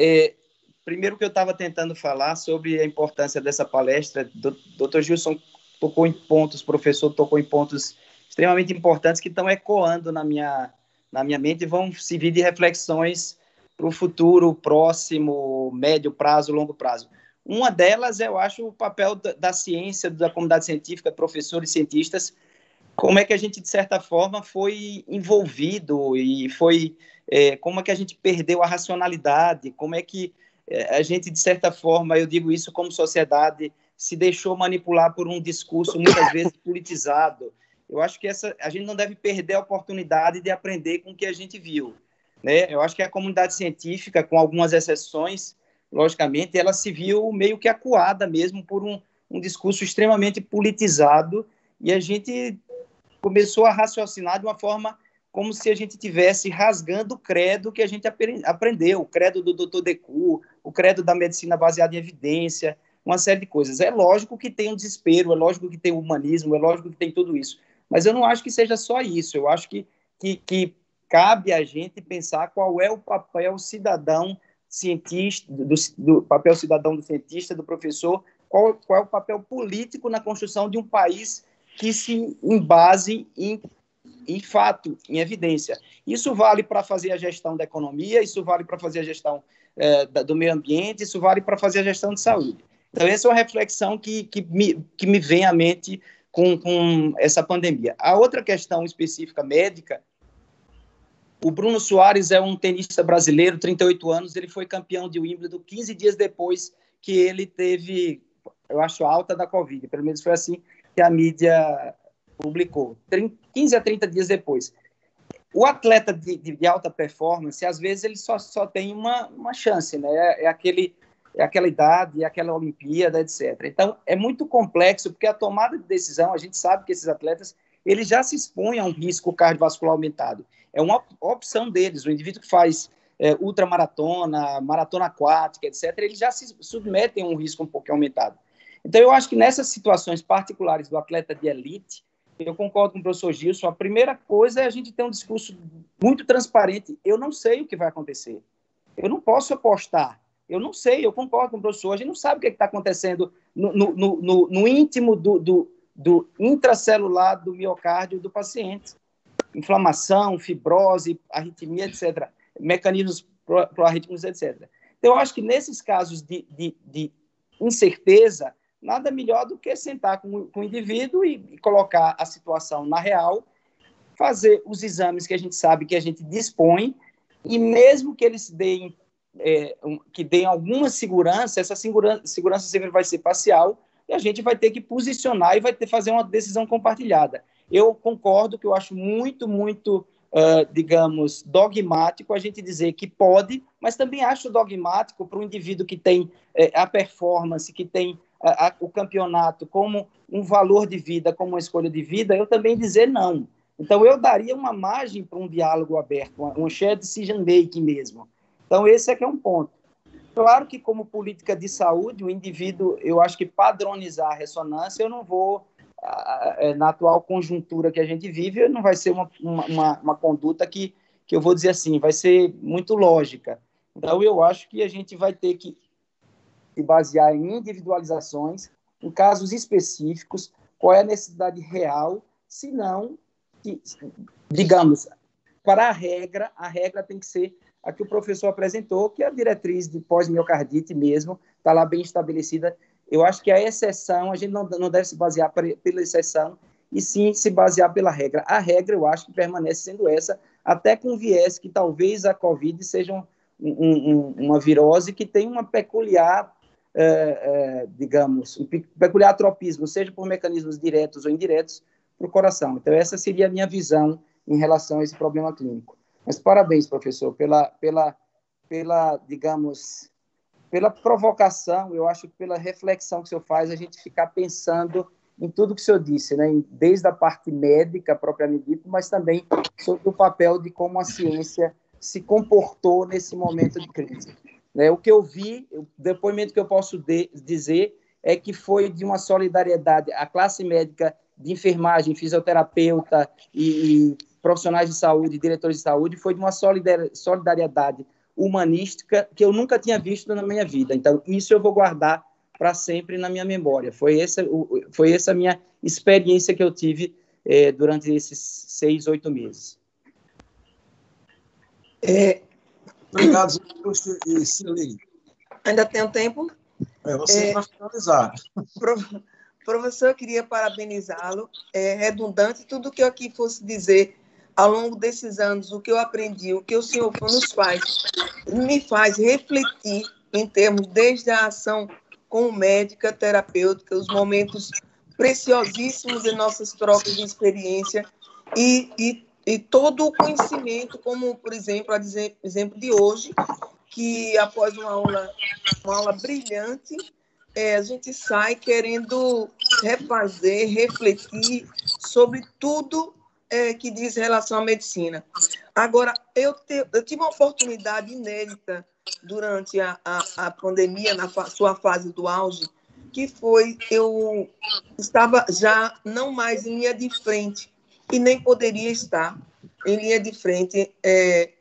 primeiro que eu estava tentando falar sobre a importância dessa palestra, Dr. Gilson tocou em pontos, o professor tocou em pontos extremamente importantes que estão ecoando na minha mente e vão servir de reflexões para o futuro próximo, médio prazo, longo prazo. Uma delas, eu acho, o papel da ciência, da comunidade científica, professores e cientistas, como é que a gente, de certa forma, foi envolvido e como é que a gente perdeu a racionalidade, como é que a gente, de certa forma, eu digo isso como sociedade, se deixou manipular por um discurso muitas vezes politizado. Eu acho que a gente não deve perder a oportunidade de aprender com o que a gente viu, né? Eu acho que a comunidade científica, com algumas exceções, logicamente, ela se viu meio que acuada mesmo por um discurso extremamente politizado e a gente começou a raciocinar de uma forma como se a gente estivesse rasgando o credo que a gente aprendeu, o credo do Dr. Decoux, o credo da medicina baseada em evidência, uma série de coisas. É lógico que tem um desespero, é lógico que tem o humanismo, é lógico que tem tudo isso, mas eu não acho que seja só isso. Eu acho que cabe a gente pensar qual é o papel cidadão cientista, do papel cidadão do cientista, do professor, qual é o papel político na construção de um país que se embase em fato, em evidência. Isso vale para fazer a gestão da economia, isso vale para fazer a gestão do meio ambiente, isso vale para fazer a gestão de saúde. Então, essa é uma reflexão que me vem à mente com essa pandemia. A outra questão específica médica, o Bruno Soares é um tenista brasileiro, 38 anos, ele foi campeão de Wimbledon 15 dias depois que ele teve, eu acho, alta da Covid, pelo menos foi assim que a mídia publicou, 15 a 30 dias depois. O atleta de alta performance, às vezes, ele só tem uma chance, né? É aquela idade, é aquela Olimpíada, etc. Então, é muito complexo, porque a tomada de decisão, a gente sabe que esses atletas, eles já se expõem a um risco cardiovascular aumentado. É uma opção deles. O indivíduo que faz ultramaratona, maratona aquática, etc., eles já se submetem a um risco um pouco aumentado. Então, eu acho que nessas situações particulares do atleta de elite, eu concordo com o professor Gilson, a primeira coisa é a gente ter um discurso muito transparente. Eu não sei o que vai acontecer. Eu não posso apostar. Eu não sei, eu concordo com o professor. A gente não sabe o que está acontecendo no íntimo do intracelular do miocárdio do paciente. Inflamação, fibrose, arritmia, etc. Mecanismos proarrítmicos, etc. Então, eu acho que nesses casos de incerteza, nada melhor do que sentar com o indivíduo e colocar a situação na real, fazer os exames que a gente sabe que a gente dispõe, e mesmo que eles deem alguma segurança, essa segurança sempre vai ser parcial, e a gente vai ter que posicionar e vai ter que fazer uma decisão compartilhada. Eu concordo que eu acho muito, muito, digamos, dogmático a gente dizer que pode, mas também acho dogmático para o indivíduo que tem a performance, que tem o campeonato como um valor de vida, como uma escolha de vida, eu também dizer não. Então, eu daria uma margem para um diálogo aberto, um shared decision making mesmo. Então, esse é que é um ponto. Claro que, como política de saúde, o indivíduo, eu acho que padronizar a ressonância, eu não vou, na atual conjuntura que a gente vive, não vai ser uma conduta que eu vou dizer assim, vai ser muito lógica. Então, eu acho que a gente vai ter que se basear em individualizações, em casos específicos, qual é a necessidade real, se não, digamos, para a regra tem que ser a que o professor apresentou, que é a diretriz de pós-miocardite mesmo, está lá bem estabelecida. Eu acho que a exceção, a gente não deve se basear pela exceção, e sim se basear pela regra. A regra, eu acho que permanece sendo essa, até com viés que talvez a Covid seja uma virose que tem uma peculiar, digamos, um peculiar tropismo, seja por mecanismos diretos ou indiretos, para o coração. Então, essa seria a minha visão em relação a esse problema clínico. Mas parabéns, professor, pela digamos, pela provocação, eu acho que pela reflexão que o senhor faz, a gente ficar pensando em tudo que o senhor disse, né? Desde a parte médica, propriamente dita, mas também sobre o papel de como a ciência se comportou nesse momento de crise. O que eu vi, o depoimento que eu posso dizer é que foi de uma solidariedade. A classe médica de enfermagem, fisioterapeuta e profissionais de saúde, diretores de saúde, foi de uma solidariedade humanística que eu nunca tinha visto na minha vida. Então, isso eu vou guardar para sempre na minha memória. Foi essa a minha experiência que eu tive durante esses 6, 8 meses. Obrigado, Cili. Ainda tenho tempo? Você vai finalizar. Professor, eu queria parabenizá-lo. É redundante tudo o que eu aqui fosse dizer ao longo desses anos, o que eu aprendi, o que o senhor me faz refletir em termos desde a ação como médica, terapêutica, os momentos preciosíssimos de nossas trocas de experiência e todo o conhecimento, como, por exemplo, exemplo de hoje, que após uma aula brilhante, a gente sai querendo refazer, refletir sobre tudo que diz relação à medicina. Agora, eu tive uma oportunidade inédita durante a pandemia, na sua fase do auge, que foi, eu estava já não mais em linha de frente, e nem poderia estar em linha de frente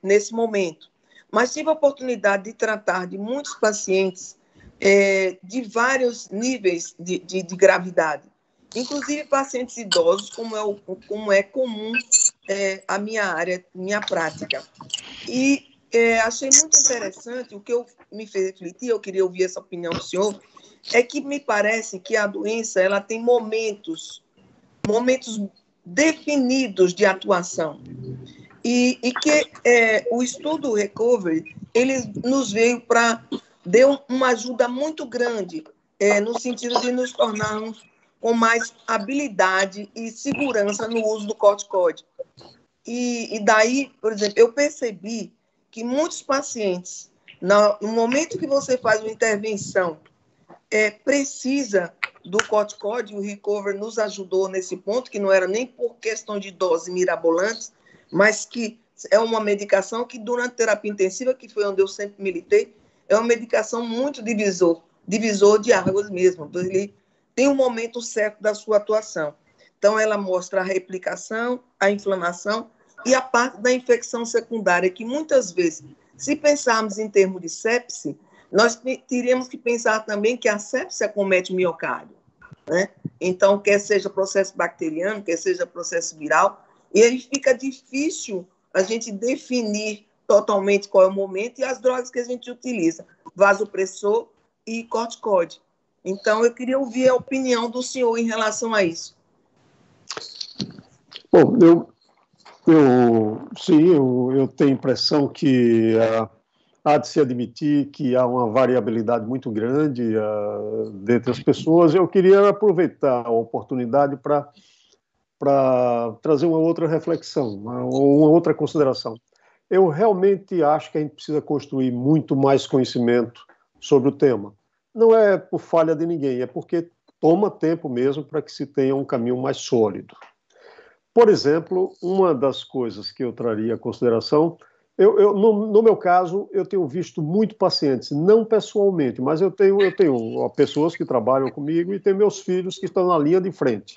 nesse momento. Mas tive a oportunidade de tratar de muitos pacientes de vários níveis de gravidade, inclusive pacientes idosos, como é comum a minha área, minha prática. E achei muito interessante, o que me fez refletir, eu queria ouvir essa opinião do senhor, é que me parece que a doença ela tem momentos definidos de atuação. E que o estudo Recovery, ele nos veio para deu uma ajuda muito grande no sentido de nos tornarmos com mais habilidade e segurança no uso do corticoide. E daí, por exemplo, eu percebi que muitos pacientes, no momento que você faz uma intervenção, precisa do corticoide, o Recovery nos ajudou nesse ponto, que não era nem por questão de dose mirabolantes, mas que é uma medicação que, durante a terapia intensiva, que foi onde eu sempre militei, é uma medicação muito divisor de águas mesmo. Ele tem um momento certo da sua atuação. Então, ela mostra a replicação, a inflamação e a parte da infecção secundária, que muitas vezes, se pensarmos em termos de sepse, nós teríamos que pensar também que a sepse acomete o miocárdio, né? Então, quer seja processo bacteriano, quer seja processo viral, e aí fica difícil a gente definir totalmente qual é o momento e as drogas que a gente utiliza, vasopressor e corticoide. Então, eu queria ouvir a opinião do senhor em relação a isso. Bom, eu tenho a impressão que há de se admitir que há uma variabilidade muito grande dentre as pessoas. Eu queria aproveitar a oportunidade para trazer uma outra reflexão, uma outra consideração. Eu realmente acho que a gente precisa construir muito mais conhecimento sobre o tema. Não é por falha de ninguém, é porque toma tempo mesmo para que se tenha um caminho mais sólido. Por exemplo, uma das coisas que eu traria à consideração No meu caso, eu tenho visto muito pacientes, não pessoalmente, mas eu tenho pessoas que trabalham comigo e tenho meus filhos que estão na linha de frente.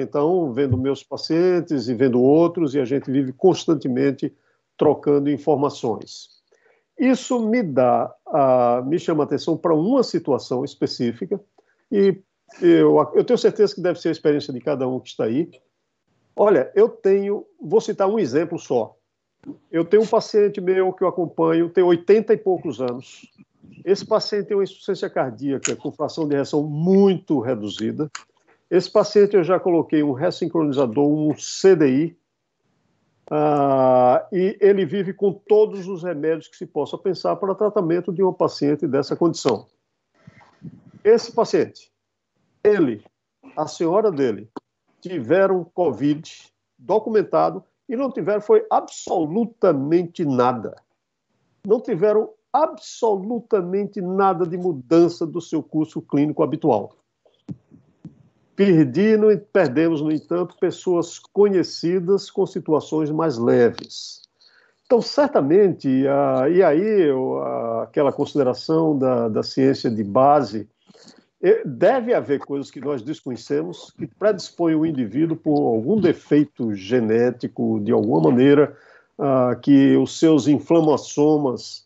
Então, vendo meus pacientes e vendo outros, e a gente vive constantemente trocando informações. Isso me chama a atenção para uma situação específica, e eu tenho certeza que deve ser a experiência de cada um que está aí. Olha, vou citar um exemplo só. Eu tenho um paciente meu que eu acompanho, tem 80 e poucos anos. Esse paciente tem uma insuficiência cardíaca com fração de ejeção muito reduzida. Esse paciente eu já coloquei um ressincronizador, um CDI, e ele vive com todos os remédios que se possa pensar para tratamento de uma paciente dessa condição. Esse paciente, a senhora dele, tiveram Covid documentado e não tiveram foi absolutamente nada. Não tiveram absolutamente nada de mudança do seu curso clínico habitual. Perdemos, no entanto, pessoas conhecidas com situações mais leves. Então, certamente, e aí aquela consideração da ciência de base, deve haver coisas que nós desconhecemos que predispõem o indivíduo por algum defeito genético, de alguma maneira, que os seus inflamassomas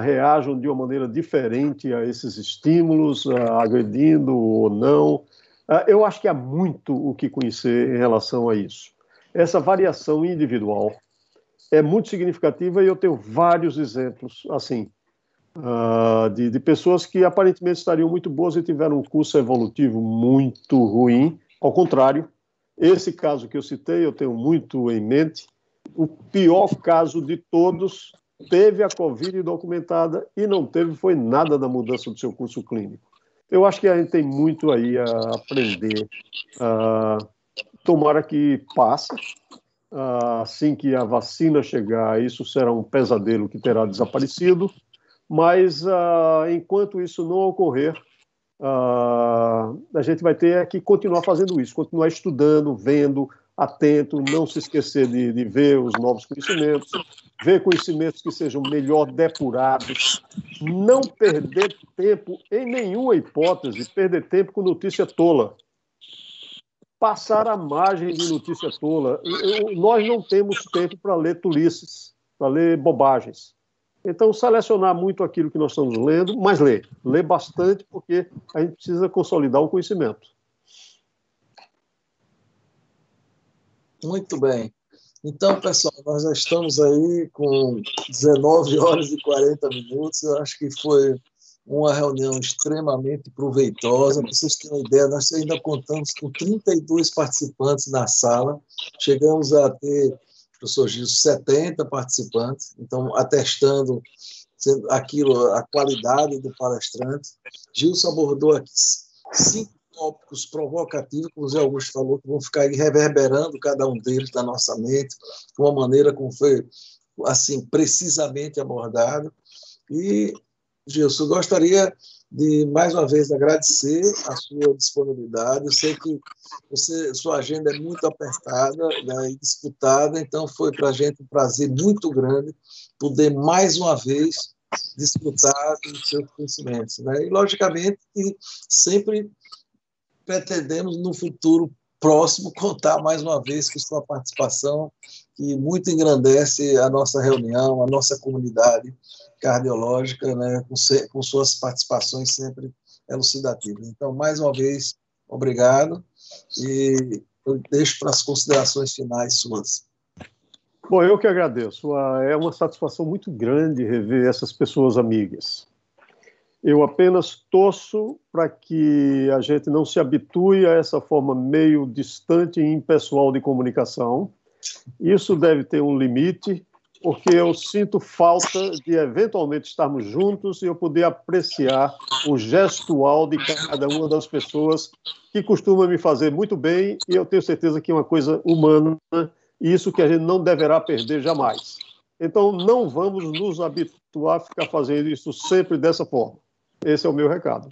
reajam de uma maneira diferente a esses estímulos, agredindo ou não. Eu acho que há muito o que conhecer em relação a isso. Essa variação individual é muito significativa e eu tenho vários exemplos assim, de pessoas que aparentemente estariam muito boas e tiveram um curso evolutivo muito ruim. Ao contrário, esse caso que eu citei, eu tenho muito em mente. O pior caso de todos teve a Covid documentada e não foi nada da mudança do seu curso clínico. Eu acho que a gente tem muito aí a aprender. Tomara que passe. Assim que a vacina chegar, isso será um pesadelo que terá desaparecido. Mas, enquanto isso não ocorrer, a gente vai ter que continuar fazendo isso, continuar estudando, vendo, atento, não se esquecer de ver os novos conhecimentos, ver conhecimentos que sejam melhor depurados, não perder tempo, em nenhuma hipótese, perder tempo com notícia tola. Passar a margem de notícia tola. Nós não temos tempo para ler tolices, para ler bobagens. Então, selecionar muito aquilo que nós estamos lendo, mas ler bastante, porque a gente precisa consolidar o conhecimento. Muito bem. Então, pessoal, nós já estamos aí com 19 horas e 40 minutos. Eu acho que foi uma reunião extremamente proveitosa. Para vocês terem uma ideia, nós ainda contamos com 32 participantes na sala. Chegamos a ter, professor Gilson, 70 participantes. Então, atestando aquilo, a qualidade do palestrante. Gilson abordou aqui 5 tópicos provocativos, como o Zé Augusto falou, que vão ficar aí reverberando cada um deles na nossa mente, de uma maneira como foi, assim, precisamente abordado. E, Gilson, gostaria de, mais uma vez, agradecer a sua disponibilidade. Eu sei que sua agenda é muito apertada, né, e disputada, então foi para a gente um prazer muito grande poder, mais uma vez, disputar dos seus conhecimentos, né? E, logicamente, sempre pretendemos, no futuro próximo, contar mais uma vez com sua participação, que muito engrandece a nossa reunião, a nossa comunidade cardiológica, né, com suas participações sempre elucidativas. Então, mais uma vez, obrigado, e eu deixo para as considerações finais suas. Bom, eu que agradeço. É uma satisfação muito grande rever essas pessoas amigas. Eu apenas torço para que a gente não se habitue a essa forma meio distante e impessoal de comunicação. Isso deve ter um limite, porque eu sinto falta de, eventualmente, estarmos juntos e eu poder apreciar o gestual de cada uma das pessoas, que costuma me fazer muito bem, e eu tenho certeza que é uma coisa humana, e isso que a gente não deverá perder jamais. Então, não vamos nos habituar a ficar fazendo isso sempre dessa forma. Esse é o meu recado.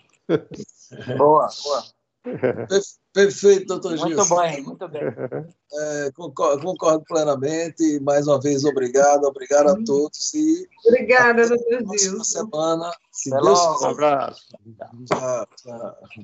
Boa, boa. Perfeito, doutor Gilson. Muito bem, muito bem. Concordo plenamente. Mais uma vez, obrigado a todos. E obrigada, doutor Gilson. Próxima semana, se Até Deus logo. quiser. Um abraço. Tchau, tchau.